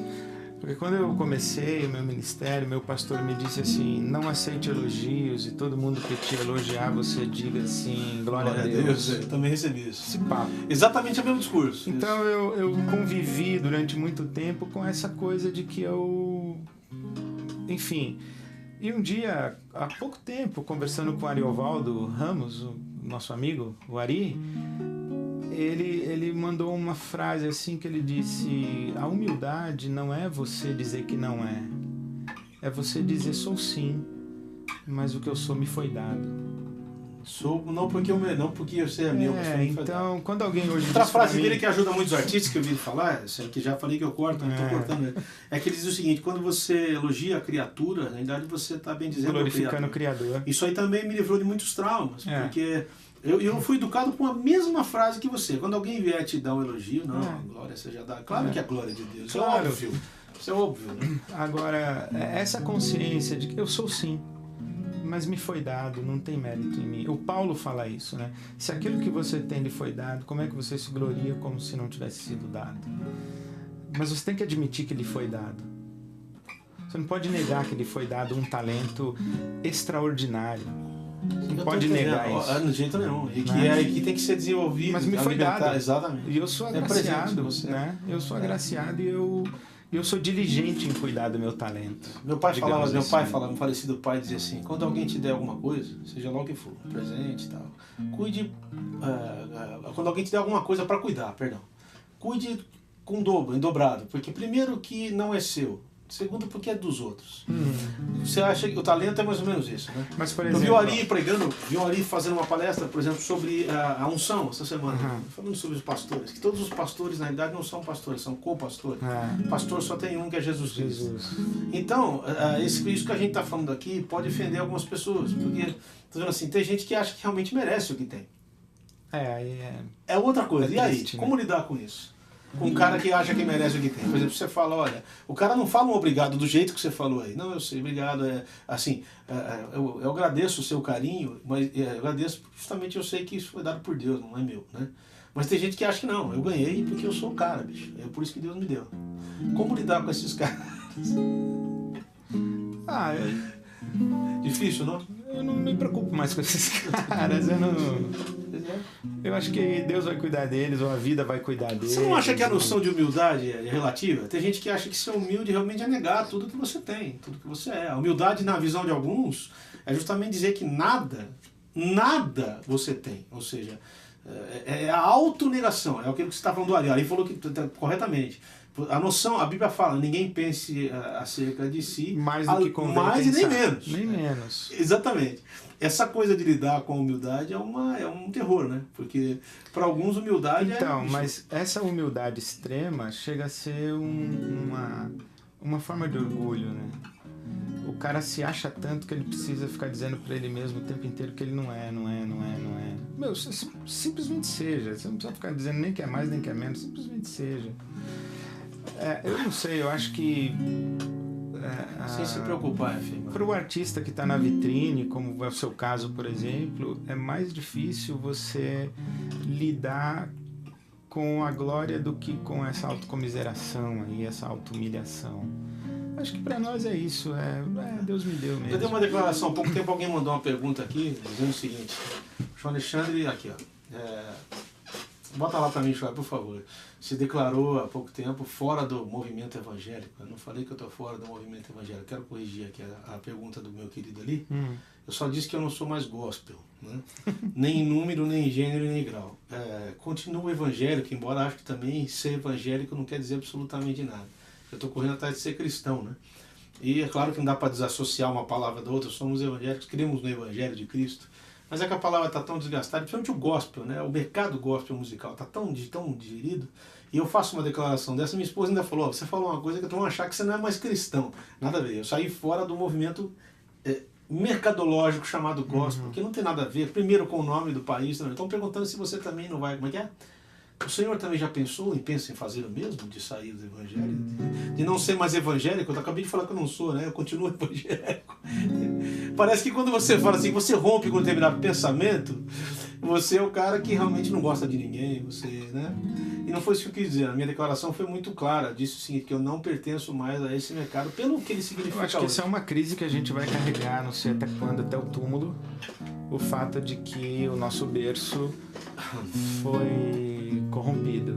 Porque quando eu comecei o meu ministério, meu pastor me disse assim, não aceite elogios e todo mundo que te elogiar, você diga assim, glória a Deus. Eu também recebi isso. Esse papo. Exatamente o mesmo discurso. Então eu convivi durante muito tempo com essa coisa de que eu... Enfim... E um dia, há pouco tempo, conversando com o Ariovaldo Ramos, o nosso amigo, o Ari, ele mandou uma frase assim que ele disse, a humildade não é você dizer que não é você dizer sou sim, mas o que eu sou me foi dado. Sou, não porque eu sei a meu, mas foi me foi dado. Então, quando alguém hoje outra frase dele que ajuda muitos artistas que eu ouvi falar, que já falei que eu corto, não estou cortando, é que ele diz o seguinte, quando você elogia a criatura, na verdade você está bem dizendo glorificando o Criador. Isso aí também me livrou de muitos traumas, porque Eu fui educado com a mesma frase que você. Quando alguém vier te dar um elogio, não, glória seja dada. Claro que é a glória de Deus. Claro. Isso é óbvio. Né? Agora, essa consciência de que eu sou sim, mas me foi dado, não tem mérito em mim. O Paulo fala isso, né? Se aquilo que você tem lhe foi dado, como é que você se gloria como se não tivesse sido dado? Mas você tem que admitir que lhe foi dado. Você não pode negar que lhe foi dado um talento extraordinário. Você não pode negar isso. De jeito nenhum. E que tem que ser desenvolvido. Mas me foi dado. Exatamente. E eu sou agraciado, né? Eu sou agraciado e eu sou diligente em cuidar do meu talento. Meu pai falava, meu falecido pai dizia assim, quando alguém te der alguma coisa, seja lá o que for, presente e tal, cuide, quando alguém te der alguma coisa para cuidar, cuide com dobro, em dobrado, porque primeiro que não é seu, segundo porque é dos outros. Você acha que o talento é mais ou menos isso, né? Mas, por exemplo, eu vi o Ari fazendo uma palestra, por exemplo, sobre a unção essa semana, falando sobre os pastores, que todos os pastores na realidade não são pastores, são co-pastores. Pastor só tem um, que é Jesus Cristo. Então, isso que a gente está falando aqui pode ofender algumas pessoas, porque, tô dizendo assim, tem gente que acha que realmente merece o que tem. É outra coisa. E aí, como lidar com isso? Com um cara que acha que merece o que tem. Por exemplo, você fala, olha, o cara não fala um obrigado do jeito que você falou aí. Não, eu sei, obrigado. Eu agradeço o seu carinho, mas eu agradeço justamente eu sei que isso foi dado por Deus, não é meu, né? Mas tem gente que acha que não, eu ganhei porque eu sou o cara, bicho. É por isso que Deus me deu. Como lidar com esses caras? Difícil, não? Eu não me preocupo mais com esses caras. Eu acho que Deus vai cuidar deles, ou a vida vai cuidar deles. Você não acha que a noção de humildade é relativa? Tem gente que acha que ser humilde realmente é negar tudo que você tem, tudo que você é. A humildade, na visão de alguns, é justamente dizer que nada você tem. Ou seja, é a autonegação. É aquilo que você está falando do Ari. Ari falou que corretamente. A noção, a Bíblia fala, ninguém pense acerca de si mais do que convém mais pensar. E nem menos. Nem menos. Exatamente. Essa coisa de lidar com a humildade é um terror, né? Porque para alguns humildade mas essa humildade extrema chega a ser uma forma de orgulho, né? O cara se acha tanto que ele precisa ficar dizendo para ele mesmo o tempo inteiro que ele não é. Meu, simplesmente seja. Você não precisa ficar dizendo nem que é mais, nem que é menos. Simplesmente seja. Eu não sei, eu acho que... sem se preocupar, filho. Para o artista que está na vitrine, como é o seu caso, por exemplo, é mais difícil você lidar com a glória do que com essa autocomiseração e essa auto-humilhação. Acho que para nós é isso, Deus me deu mesmo. Eu dei uma declaração, há pouco tempo alguém mandou uma pergunta aqui, dizendo o seguinte, João Alexandre, aqui ó, bota lá para mim, João, por favor. Se declarou há pouco tempo fora do movimento evangélico. Eu não falei que eu estou fora do movimento evangélico. Quero corrigir aqui a pergunta do meu querido ali. Eu só disse que eu não sou mais gospel, né? Nem em número, nem em gênero, nem em grau. Continuo evangélico, embora acho que também ser evangélico não quer dizer absolutamente nada. Eu estou correndo atrás de ser cristão, né? E é claro que não dá para desassociar uma palavra da outra. Somos evangélicos, cremos no evangelho de Cristo. Mas é que a palavra está tão desgastada, principalmente o gospel, né? O mercado gospel musical está tão digerido. E eu faço uma declaração dessa, minha esposa ainda falou, você falou uma coisa que eu vão achar que você não é mais cristão. Nada a ver, eu saí fora do movimento mercadológico chamado gospel, que não tem nada a ver, primeiro com o nome do país também. Estão perguntando se você também não vai, como é que é? O senhor também já pensou e pensa em fazer o mesmo, de sair do evangelho? De não ser mais evangélico? Eu acabei de falar que eu não sou, né? Eu continuo evangélico. Parece que quando você fala assim, você rompe com um determinado pensamento, você é o cara que realmente não gosta de ninguém, você, né? E não foi isso que eu quis dizer. A minha declaração foi muito clara. Disse o seguinte, que eu não pertenço mais a esse mercado, pelo que ele significa. Eu acho que essa é uma crise que a gente vai carregar, não sei até quando, até o túmulo. O fato de que o nosso berço foi corrompido.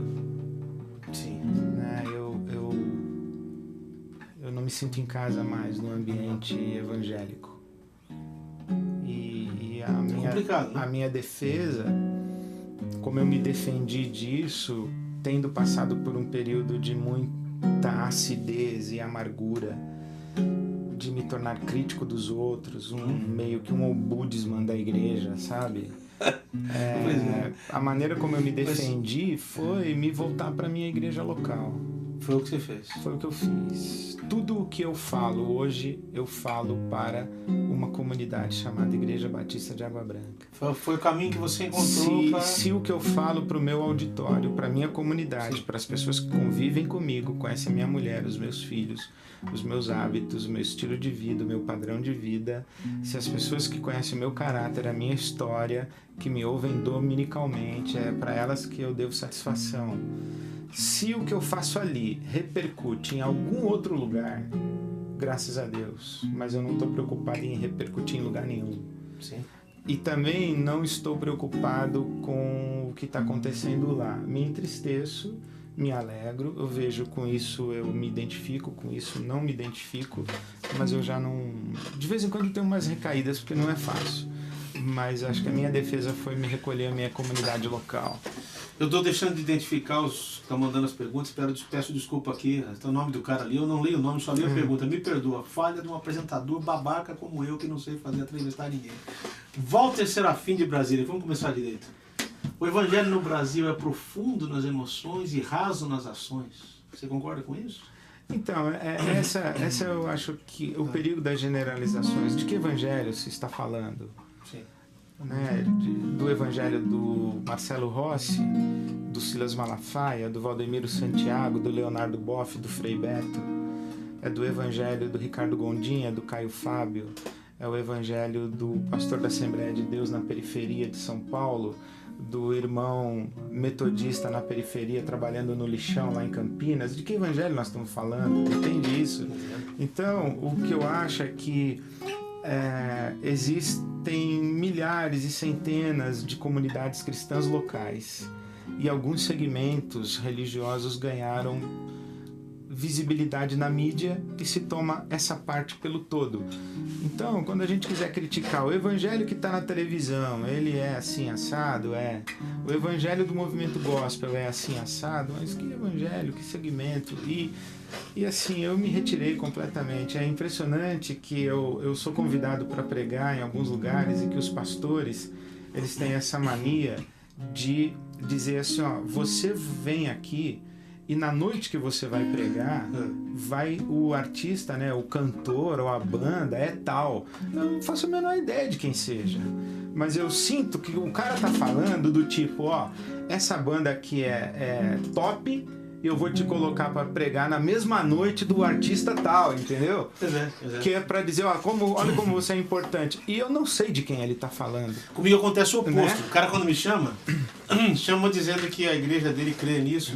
Sim. Né? Eu não me sinto em casa mais no ambiente evangélico. E a minha defesa, como eu me defendi disso, tendo passado por um período de muita acidez e amargura, de me tornar crítico dos outros, meio que um ombudsman da igreja, sabe? A maneira como eu me defendi foi me voltar para minha igreja local. Foi o que você fez. Foi o que eu fiz. Tudo o que eu falo hoje, eu falo para uma comunidade chamada Igreja Batista de Água Branca. Foi o caminho que você encontrou. Se o que eu falo para o meu auditório, para a minha comunidade, para as pessoas que convivem comigo, conhecem a minha mulher, os meus filhos, os meus hábitos, o meu estilo de vida, o meu padrão de vida, se as pessoas que conhecem o meu caráter, a minha história, que me ouvem dominicalmente, é para elas que eu devo satisfação. Se o que eu faço ali repercute em algum outro lugar, graças a Deus, mas eu não estou preocupado em repercutir em lugar nenhum. Sim. E também não estou preocupado com o que está acontecendo lá. Me entristeço, me alegro, eu vejo com isso, eu me identifico, com isso não me identifico, mas eu já não... De vez em quando tenho umas recaídas, porque não é fácil. Mas acho que a minha defesa foi me recolher à minha comunidade local. Eu estou deixando de identificar os que estão mandando as perguntas, peço desculpa aqui, tem o nome do cara ali, eu não li o nome, só li a pergunta, me perdoa, falha de um apresentador babaca como eu, que não sei fazer entrevistar ninguém. Walter Serafim de Brasília, vamos começar direito. O evangelho no Brasil é profundo nas emoções e raso nas ações. Você concorda com isso? Então, essa eu acho que o perigo das generalizações. De que evangelho se está falando? Sim. Né, do evangelho do Marcelo Rossi, do Silas Malafaia, do Valdemiro Santiago, do Leonardo Boff, do Frei Beto. É do evangelho do Ricardo Gondinha, do Caio Fábio. É o evangelho do pastor da Assembleia de Deus na periferia de São Paulo, do irmão metodista na periferia trabalhando no lixão lá em Campinas. De que evangelho nós estamos falando? Entende isso? Então, o que eu acho é que existem milhares e centenas de comunidades cristãs locais e alguns segmentos religiosos ganharam visibilidade na mídia e se toma essa parte pelo todo. Então, quando a gente quiser criticar o evangelho que está na televisão, ele é assim assado, o evangelho do movimento gospel é assim assado, mas que evangelho, que segmento? E assim, eu me retirei completamente. É impressionante que eu sou convidado para pregar em alguns lugares e que os pastores, eles têm essa mania de dizer assim, ó, você vem aqui e na noite que você vai pregar, vai o artista, né, o cantor ou a banda é tal. Eu não faço a menor ideia de quem seja. Mas eu sinto que o cara tá falando do tipo, ó, essa banda aqui é top, eu vou te colocar para pregar na mesma noite do artista tal, entendeu? Exato. Que é para dizer, ó, olha como você é importante. E eu não sei de quem ele tá falando. Comigo acontece o oposto. Né? O cara quando me chama dizendo que a igreja dele crê nisso.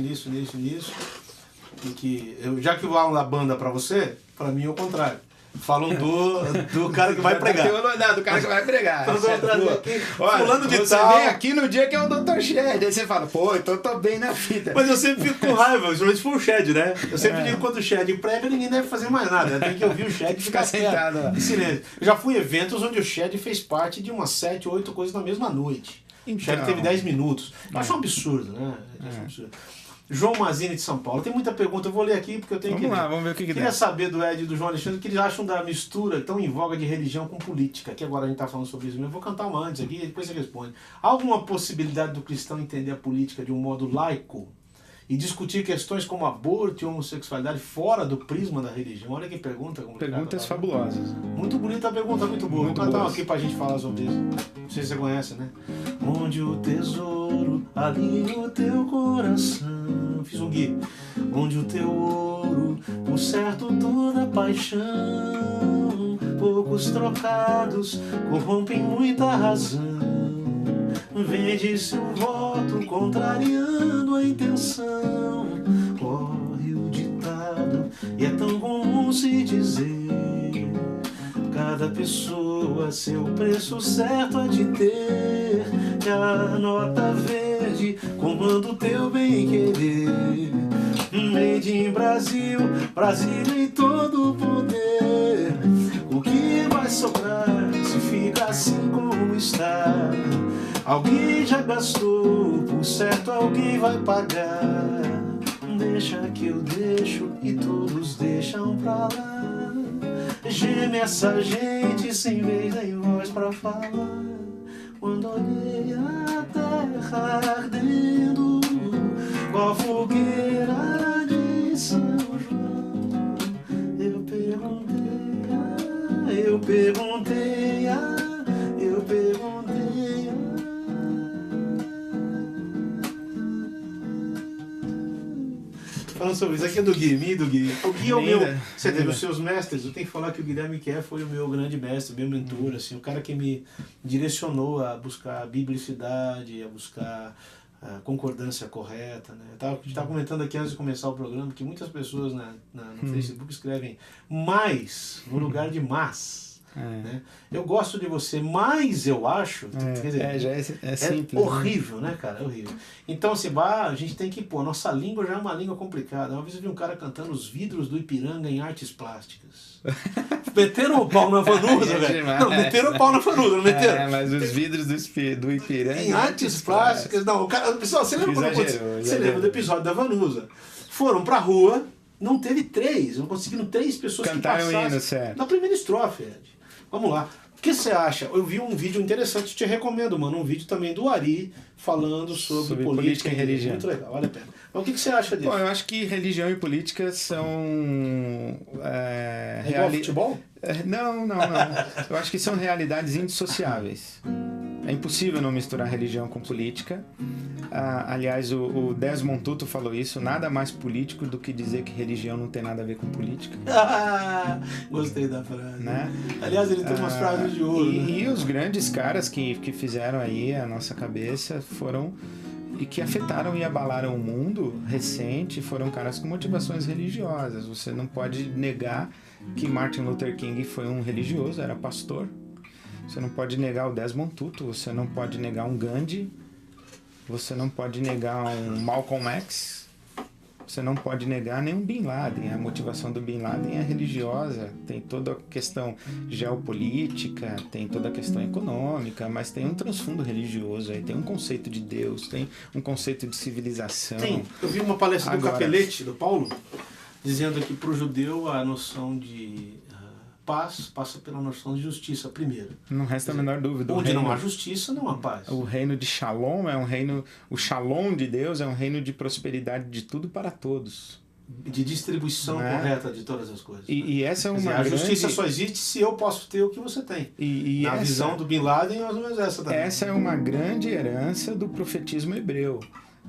E que, já que eu falo da banda para você, para mim é o contrário. Falam do cara que vai pregar. Do cara que vai pregar. Olha, fulano de você tal. Vem aqui no dia que é o Dr. Shed. Aí você fala, pô, então eu tô bem na fita. Mas eu sempre fico com raiva, principalmente for o Shed, né? Eu sempre digo quando o Shed prega, ninguém deve fazer mais nada. Tem que ouvir o Shed e ficar sentado lá. Em silêncio. Eu já fui em eventos onde o Shed fez parte de umas 7 ou 8 coisas na mesma noite. Então, o Shed teve 10 minutos. Eu acho um absurdo, né? João Mazini de São Paulo. Tem muita pergunta, eu vou ler aqui porque eu tenho Vamos lá, vamos ver o que Queria dá. saber do Ed e do João Alexandre o que eles acham da mistura tão em voga de religião com política, que agora a gente está falando sobre isso mesmo. Eu vou cantar uma antes aqui e depois você responde. Há alguma possibilidade do cristão entender a política de um modo laico e discutir questões como aborto e homossexualidade fora do prisma da religião? Olha que pergunta. Perguntas fabulosas. Muito bonita a pergunta, muito boa. Muito Vou cantar uma boas. aqui pra gente falar sobre isso. Não sei se você conhece, né? Onde o tesouro, ali o teu coração. Fiz um guia. Onde o teu ouro, o certo toda paixão. Poucos trocados corrompem muita razão. Vende-se um voto contrariando a intenção. Corre o ditado e é tão comum se dizer: cada pessoa seu preço certo há de ter. E a nota verde comanda o teu bem-querer. Made in Brasil, Brasil em todo o poder. O que vai sobrar se fica assim como está? Alguém já gastou, por certo alguém vai pagar. Deixa que eu deixo e todos deixam pra lá. Geme essa gente sem vez nem voz pra falar. Quando olhei a terra ardendo, qual fogueira de São João, eu perguntei, eu perguntei. Falando sobre isso, aqui é do Gui. O Gui é o meu... Você teve os seus mestres, eu tenho que falar que o Guilherme Kerr foi o meu grande mestre, meu mentor, assim, o cara que me direcionou a buscar a biblicidade, a buscar a concordância correta, né? A gente estava comentando aqui antes de começar o programa que muitas pessoas no Facebook escrevem mais no lugar de mas. Né? Eu gosto de você, mas eu acho... quer dizer, é simples, horrível, né, cara? É horrível. Então, assim, a gente tem que pôr... Nossa língua já é uma língua complicada. Uma vez eu vi um cara cantando Os Vidros do Ipiranga em artes plásticas. Meteram o pau na Vanusa, velho. Não, meteram o pau na Vanusa, não meteram? Mas os vidros do Ipiranga... Em artes plásticas... Não, o cara... Pessoal, você lembra quando aconteceu? Você lembra do episódio da Vanusa? Foram pra rua, não teve 3. Não conseguiram 3 pessoas cantaram que passassem... hino, certo. Na primeira estrofe, Ed. Vamos lá. O que você acha? Eu vi um vídeo interessante, te recomendo, mano. Um vídeo também do Ari falando sobre política e religião. Muito legal, vale a pena. Mas o que você acha disso? Bom, eu acho que religião e política são... igual futebol? Não. Eu acho que são realidades indissociáveis. É impossível não misturar religião com política. Aliás, o Desmond Tutu falou isso. Nada mais político do que dizer que religião não tem nada a ver com política. Gostei da frase. Né? Aliás, ele tem umas frases de ouro. E os grandes caras que fizeram aí a nossa cabeça foram... e que afetaram e abalaram o mundo recente, foram caras com motivações religiosas. Você não pode negar que Martin Luther King foi um religioso, era pastor. Você não pode negar o Desmond Tutu, você não pode negar um Gandhi, você não pode negar um Malcolm X, você não pode negar nenhum Bin Laden. A motivação do Bin Laden é religiosa, tem toda a questão geopolítica, tem toda a questão econômica, mas tem um transfundo religioso aí, tem um conceito de Deus, tem um conceito de civilização. Tem. Eu vi uma palestra do Capelletti, do Paulo, dizendo que para o judeu a noção de paz passa pela noção de justiça primeiro. Não resta a menor dúvida. Onde não há justiça, não há paz. O reino de Shalom é um reino... O Shalom de Deus é um reino de prosperidade de tudo para todos. De distribuição correta de todas as coisas. E essa é uma a justiça só existe se eu posso ter o que você tem. Na visão do Bin Laden, mais ou menos essa também. Essa é uma grande herança do profetismo hebreu.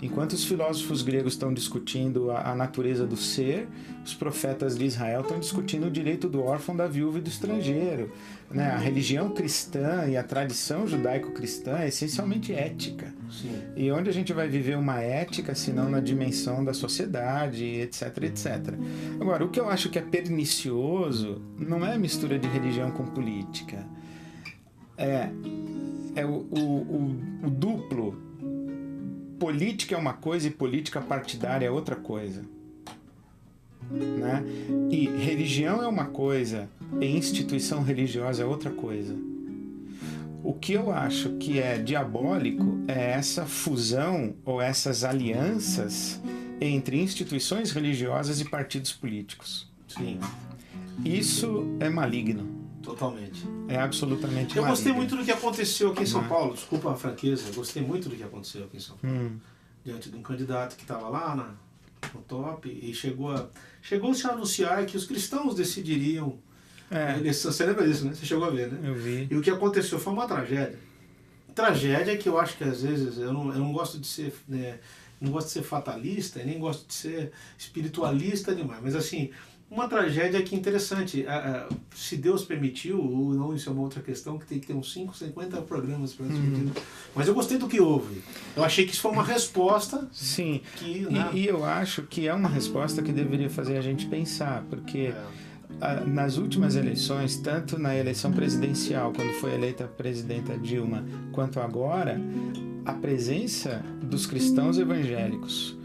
Enquanto os filósofos gregos estão discutindo a natureza do ser, os profetas de Israel estão discutindo o direito do órfão, da viúva e do estrangeiro. Né? A religião cristã e a tradição judaico-cristã é essencialmente ética. Sim. E onde a gente vai viver uma ética, se não na dimensão da sociedade, etc, etc. Agora, o que eu acho que é pernicioso não é a mistura de religião com política. É o duplo. Política é uma coisa e política partidária é outra coisa. Né? E religião é uma coisa e instituição religiosa é outra coisa. O que eu acho que é diabólico é essa fusão ou essas alianças entre instituições religiosas e partidos políticos. Sim. Isso é maligno. Totalmente. É absolutamente maligno. Eu gostei muito do que aconteceu aqui em São Paulo. Desculpa a franqueza. Eu gostei muito do que aconteceu aqui em São Paulo. Diante de um candidato que estava lá no top e chegou-se a anunciar que os cristãos decidiriam. Você lembra disso, né? Você chegou a ver, né? Eu vi. E o que aconteceu foi uma tragédia. Tragédia que eu acho que às vezes eu não gosto de ser... não gosto de ser fatalista, nem gosto de ser espiritualista demais. Mas assim... Uma tragédia que é interessante, se Deus permitiu, ou não, isso é uma outra questão, que tem que ter uns 50 programas para discutir. Mas eu gostei do que houve. Eu achei que isso foi uma resposta. Sim, e eu acho que é uma resposta que deveria fazer a gente pensar, porque nas últimas eleições, tanto na eleição presidencial, quando foi eleita a presidenta Dilma, quanto agora, a presença dos cristãos evangélicos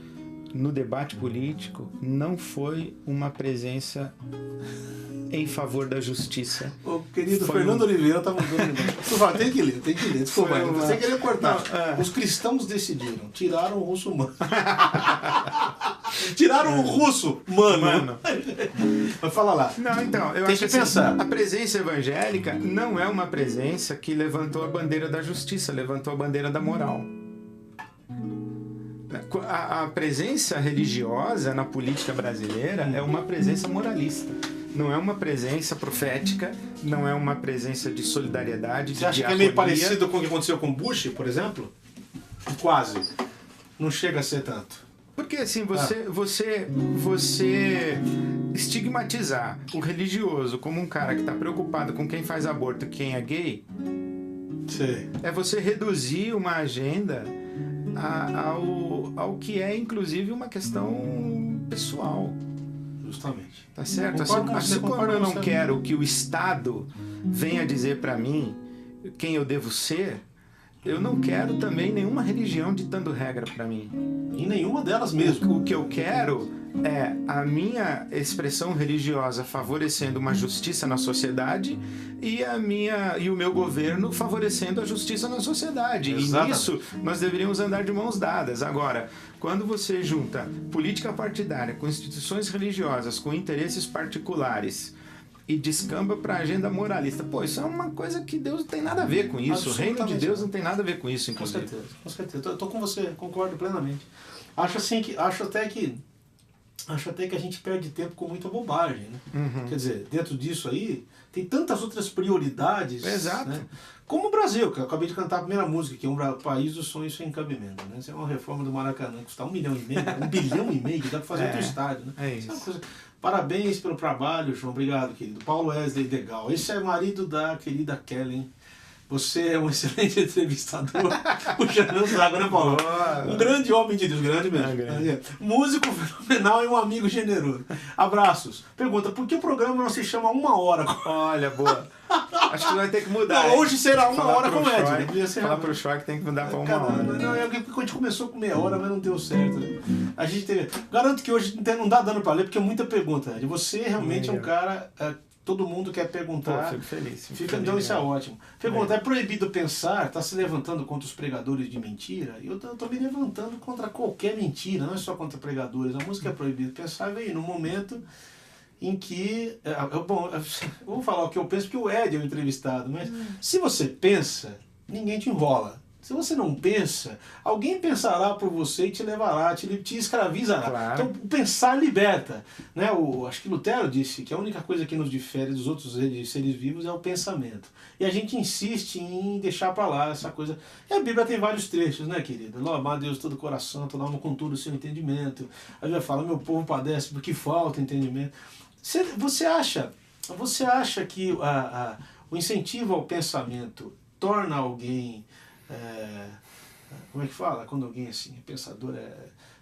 no debate político não foi uma presença em favor da justiça. O querido Fernando Oliveira está mandando. Tem que ler. Desculpa, você queria cortar. Não, os cristãos decidiram, tiraram o russo humano. Tiraram o russo, mano. Fala lá. Não, então, eu acho que pensar. A presença evangélica não é uma presença que levantou a bandeira da justiça, levantou a bandeira da moral. a presença religiosa na política brasileira é uma presença moralista. Não é uma presença profética, não é uma presença de solidariedade, de diaconia. Você acha que é meio parecido com o que aconteceu com Bush, por exemplo? Quase. Não chega a ser tanto. Porque assim, você estigmatizar o religioso como um cara que está preocupado com quem faz aborto e quem é gay, sim, é você reduzir uma agenda ao que é, inclusive, uma questão pessoal. Justamente. Tá certo? Assim como eu não quero que o Estado venha dizer para mim quem eu devo ser, eu não quero também nenhuma religião ditando regra para mim. E nenhuma delas mesmo. O que eu quero é a minha expressão religiosa favorecendo uma justiça na sociedade e o meu governo favorecendo a justiça na sociedade. Exatamente. E nisso nós deveríamos andar de mãos dadas. Agora, quando você junta política partidária com instituições religiosas, com interesses particulares e descamba para a agenda moralista, isso é uma coisa que Deus não tem nada a ver com isso. O reino de Deus não tem nada a ver com isso, inclusive. Com certeza. Eu tô com você, concordo plenamente. Acho até que a gente perde tempo com muita bobagem, né? Uhum. Quer dizer, dentro disso aí, tem tantas outras prioridades. Exato. Né? Como o Brasil, que eu acabei de cantar a primeira música, que é um país dos sonhos sem cabimento. Né? Isso é uma reforma do Maracanã, que custa 1,5 milhão, 1,5 bilhão, que dá para fazer outro estádio. Né? É isso. É uma coisa... Parabéns pelo trabalho, João. Obrigado, querido. Paulo Wesley Degal. Esse é marido da querida Kellen. Você é um excelente entrevistador. Puxando o saco, né, Paulo? Um grande homem de Deus, grande mesmo. Grande. Músico fenomenal e um amigo generoso. Abraços. Pergunta, por que o programa não se chama 1 hora? Olha, boa. Acho que vai ter que mudar. Não, hoje será 1 hora com o Ed. Fala pro Shoy que tem que mudar pra 1 hora. Não, é porque a gente começou com meia hora, mas não deu certo. Né? A gente teve... Garanto que hoje não dá dando pra ler, porque é muita pergunta, Ed. Você realmente é um cara... Todo mundo quer perguntar. Fico feliz. Então isso é ótimo. Pergunta, é proibido pensar? Está se levantando contra os pregadores de mentira? Eu estou me levantando contra qualquer mentira, não é só contra pregadores. A música é proibido pensar, veio no momento em que... eu vou falar o que eu penso, porque o Ed é o entrevistado, mas se você pensa, ninguém te enrola. Se você não pensa, alguém pensará por você e te levará, te escravizará. Claro. Então, pensar liberta. Né? Acho que Lutero disse que a única coisa que nos difere dos outros seres vivos é o pensamento. E a gente insiste em deixar para lá essa coisa. E a Bíblia tem vários trechos, né, querida? Amar a Deus de todo o coração, toda alma com todo o seu entendimento. A Bíblia fala, meu povo padece porque falta entendimento. Você acha que o incentivo ao pensamento torna alguém... como é que fala? Quando alguém assim, é pensador,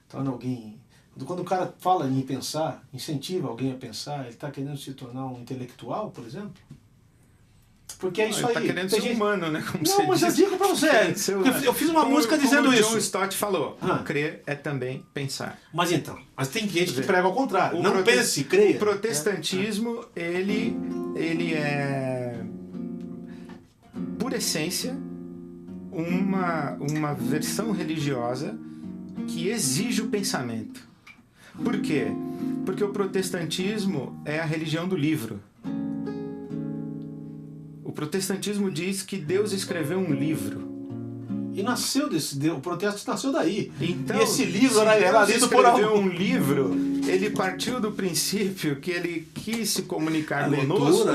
torna alguém... Quando o cara fala em pensar, incentiva alguém a pensar, ele está querendo se tornar um intelectual, por exemplo? Porque é isso ele aí. Tá querendo ser humano, né? Como não, mas diz. eu digo pra você. Eu fiz uma música dizendo isso. Como o John Stott falou, crer é também pensar. Mas tem gente que prega ao contrário. Não pense, creia. O protestantismo, ele é, por essência, uma versão religiosa que exige o pensamento. Por quê? Porque o protestantismo é a religião do livro. O protestantismo diz que Deus escreveu um livro. E nasceu o protesto nasceu daí. Então, e esse livro era lido por um livro, ele partiu do princípio que ele quis se comunicar conosco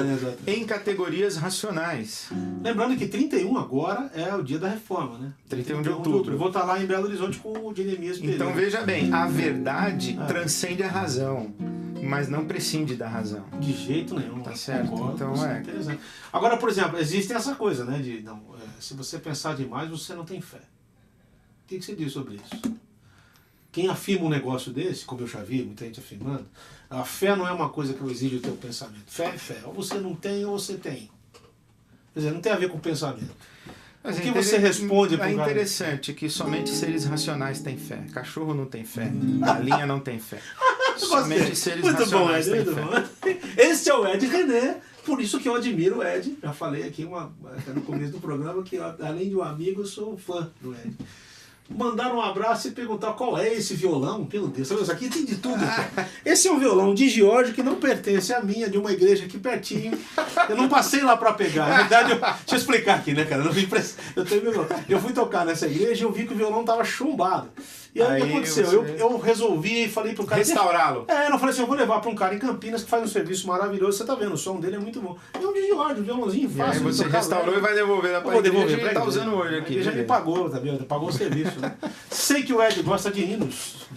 em categorias racionais. Lembrando que 31 agora é o dia da reforma, né? 31 de outubro. Vou estar lá em Belo Horizonte com o Jeremias Pereira. Então veja bem, a verdade transcende a razão, mas não prescinde da razão. De jeito nenhum. Tá certo? Então interessante. Agora, por exemplo, existe essa coisa, né? Se você pensar demais, você não tem fé. O que você diz sobre isso? Quem afirma um negócio desse, como eu já vi muita gente afirmando, a fé não é uma coisa que exige o teu pensamento. Fé é fé. Ou você não tem, ou você tem. Quer dizer, não tem a ver com o pensamento. Mas o que você responde para o cara? É interessante que somente seres racionais têm fé. Cachorro não tem fé. Galinha não tem fé. Somente seres racionais têm fé. Esse é o Ed René. Por isso que eu admiro o Ed. Já falei aqui no começo do programa que, além de um amigo, eu sou fã do Ed. Mandaram um abraço e perguntar qual é esse violão. Meu Deus, isso aqui tem de tudo. Cara. Esse é um violão de Giorgio que não pertence à minha, de uma igreja aqui pertinho. Eu não passei lá para pegar. Na verdade, deixa eu explicar aqui, né, cara? Eu fui tocar nessa igreja e eu vi que o violão tava chumbado. E aí o que aconteceu? Eu resolvi e falei pro cara... Restaurá-lo. Eu falei assim, eu vou levar pra um cara em Campinas que faz um serviço maravilhoso. Você tá vendo, o som dele é muito bom. É um de violãozinho fácil. E aí você restaurou e vai devolver na igreja. Vou devolver. Tá usando hoje aqui. Ele já me pagou, tá vendo? Pagou o serviço, né? Sei que o Ed gosta de hinos.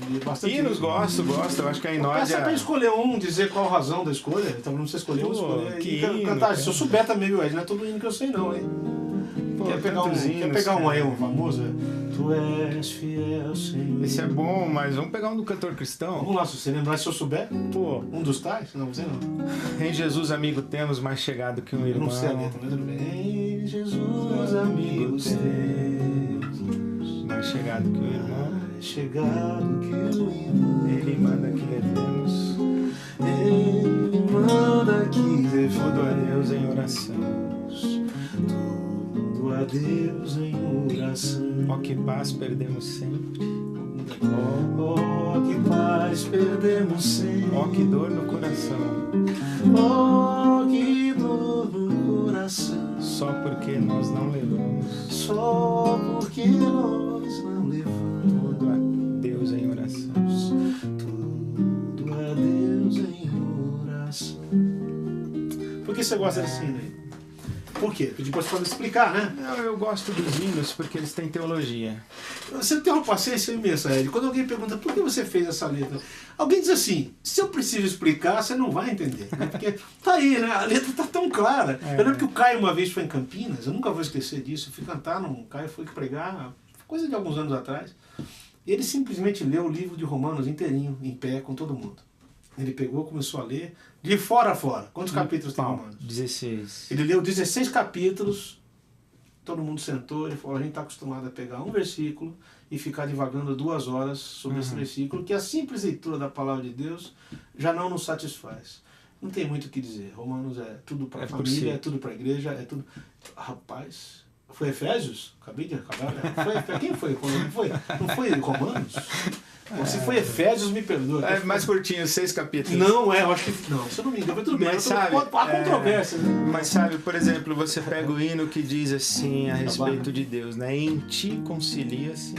Hinos, gosto. Eu acho que a Inódia... Você pra escolher dizer qual a razão da escolha. Então não você escolher escolher. E cantar. Se eu souber também, viu, Ed? Não é todo hino que eu sei não, hein? Quer pegar um aí, um famoso? Tu és fiel, Senhor. Esse é bom, mas vamos pegar um do cantor cristão. Vamos lá, se você lembrar, se eu souber. Um dos tais? Não, você não. Em Jesus, amigo, temos mais chegado que um irmão. Eu não sei a letra, mas tudo bem. Em Jesus, amigo, temos mais chegado que o irmão. Mais chegado que o irmão. Ele manda que levemos. Ele manda que levemos. Tudo a Deus em oração. A Deus em oração. Ó que paz perdemos sempre. Ó que paz perdemos sempre. Ó que dor no coração. Ó que dor no coração. Só porque nós não levamos. Só porque nós não levamos. Tudo a Deus em oração. Tudo a Deus em oração. Por que você gosta desse hino aí? Por quê? Porque depois pode explicar, né? Não, eu gosto dos hinos porque eles têm teologia. Você tem uma paciência imensa, Ed. Quando alguém pergunta por que você fez essa letra, alguém diz assim, se eu preciso explicar, você não vai entender. Né? Porque tá aí, né? A letra tá tão clara. Eu lembro que o Caio uma vez foi em Campinas, eu nunca vou esquecer disso. Eu fui cantar, o Caio foi pregar, coisa de alguns anos atrás. E ele simplesmente leu o livro de Romanos inteirinho, em pé, com todo mundo. Ele pegou, começou a ler, de fora a fora. Quantos capítulos tem Romanos? 16. Ele leu 16 capítulos, todo mundo sentou, ele falou, a gente está acostumado a pegar um versículo e ficar divagando 2 horas sobre esse versículo, que a simples leitura da palavra de Deus já não nos satisfaz. Não tem muito o que dizer. Romanos é tudo para a família, é tudo para a igreja, é tudo... Rapaz, foi Efésios? Acabei de acabar. Quem foi? Não foi Romanos? Se foi Efésios, me perdoa. É mais curtinho, 6 capítulos. Não, eu acho que... Não, se eu não me engano, foi tudo bem. Mas sabe, há controvérsia. Né? Mas sabe, por exemplo, você pega o hino que diz assim a respeito de Deus, né? Em ti concilia-se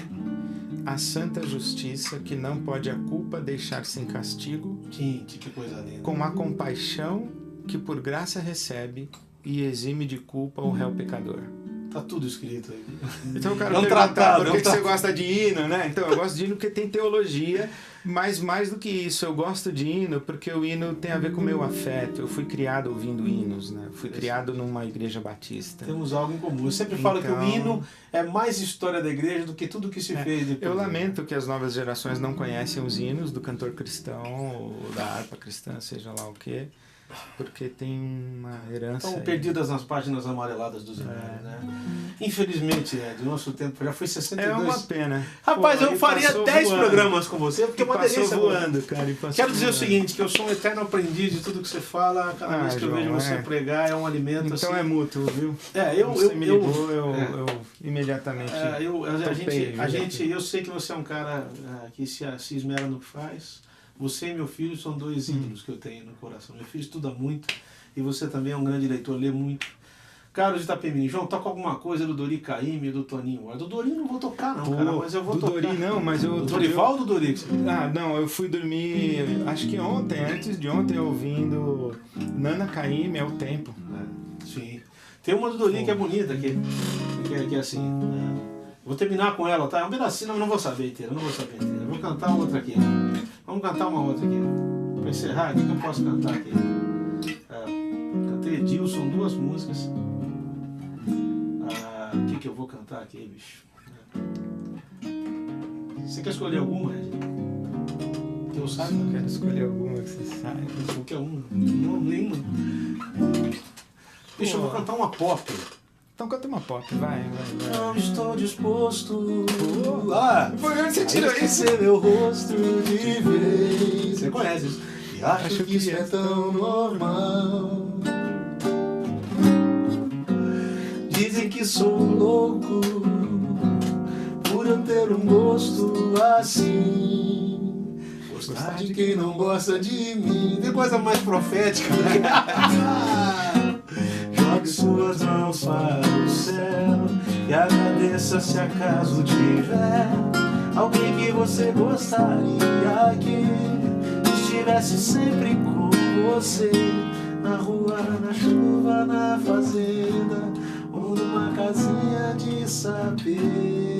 a santa justiça que não pode a culpa deixar sem castigo. Gente, que coisa linda. Com a compaixão que por graça recebe e exime de culpa o réu pecador. Tá tudo escrito aí. Então eu quero perguntar por que você gosta de hino, né? Então eu gosto de hino porque tem teologia, mas mais do que isso, eu gosto de hino porque o hino tem a ver com o meu afeto. Eu fui criado ouvindo hinos, né? Fui criado numa igreja batista. Temos algo em comum. Eu sempre falo que o hino é mais história da igreja do que tudo que se fez depois. Eu lamento que as novas gerações não conhecem os hinos do cantor cristão, ou da harpa cristã, seja lá o quê. Porque tem uma herança... Estão perdidas nas páginas amareladas dos e-mails, né? Infelizmente, Ed, nosso tempo já foi 62. É uma pena. Rapaz, eu faria 10 programas com você, porque é uma delícia. Voando, cara, Quero dizer o seguinte, que eu sou um eterno aprendiz de tudo que você fala, cada vez que eu vejo você pregar, é um alimento então assim... Então é mútuo, viu? Você me ligou, eu imediatamente eu sei que você é um cara que se esmera no que faz. Você e meu filho são 2 ídolos que eu tenho no coração. Meu filho estuda muito e você também é um grande leitor, lê muito. Carlos de Itapemirim, João, toca alguma coisa do Dori Caymmi e do Toninho. Do Dori não vou tocar não, cara, mas eu vou tocar. Do Dori não, mas eu... Do Dorival ou do Dori? Não, eu fui dormir, acho que antes de ontem, ouvindo Nana Caymmi, É o Tempo. Sim. Tem uma do Dori que é bonita, que é assim... Vou terminar com ela, tá? É um pedacinho, não vou saber inteira, Eu vou cantar outra aqui. Vamos cantar uma outra aqui. Para encerrar, o que eu posso cantar aqui? Cantei Edilson, 2 músicas. O que eu vou cantar aqui, bicho? Você quer escolher alguma, Ed? Que eu saiba? Eu quero escolher alguma que você saiba. Qualquer uma. Não, nenhuma. Bicho, eu vou cantar uma pop. Então canta uma pop, vai. Não estou disposto Por onde você tirou isso? Esquecer meu rosto de vez. Você conhece isso? E acho que isso é tão normal. Dizem que sou louco por eu ter um gosto assim. Gostar de quem não gosta de mim. Tem coisa mais profética, né? Jogue suas mãos para o céu e agradeça se acaso tiver alguém que você gostaria que estivesse sempre com você, na rua, na chuva, na fazenda ou numa casinha de saber.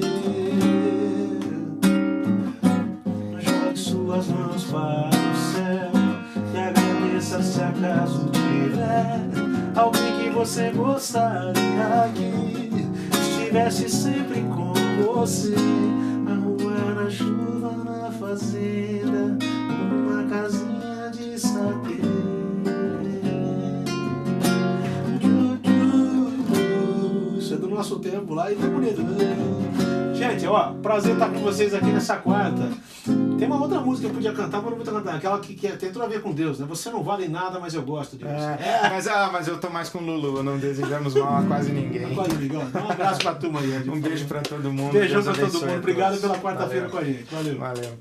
Jogue suas mãos para o céu e agradeça se acaso tiver alguém que você gostaria que estivesse sempre com você, na rua, na chuva, na fazenda, numa casinha de saber. Isso é do nosso tempo lá e tá bonito. Gente, ó, prazer estar com vocês aqui nessa quarta. Tem uma outra música que eu podia cantar, mas não vou cantar. Aquela que tem tudo a ver com Deus, né? Você não vale nada, mas eu gosto de você. Mas eu tô mais com o Lulu, não desejamos mal a quase ninguém. Quase ninguém. Um abraço pra turma aí. Um beijo pra todo mundo. Beijão pra todo mundo. Obrigado pela quarta-feira com a gente. Valeu. Valeu.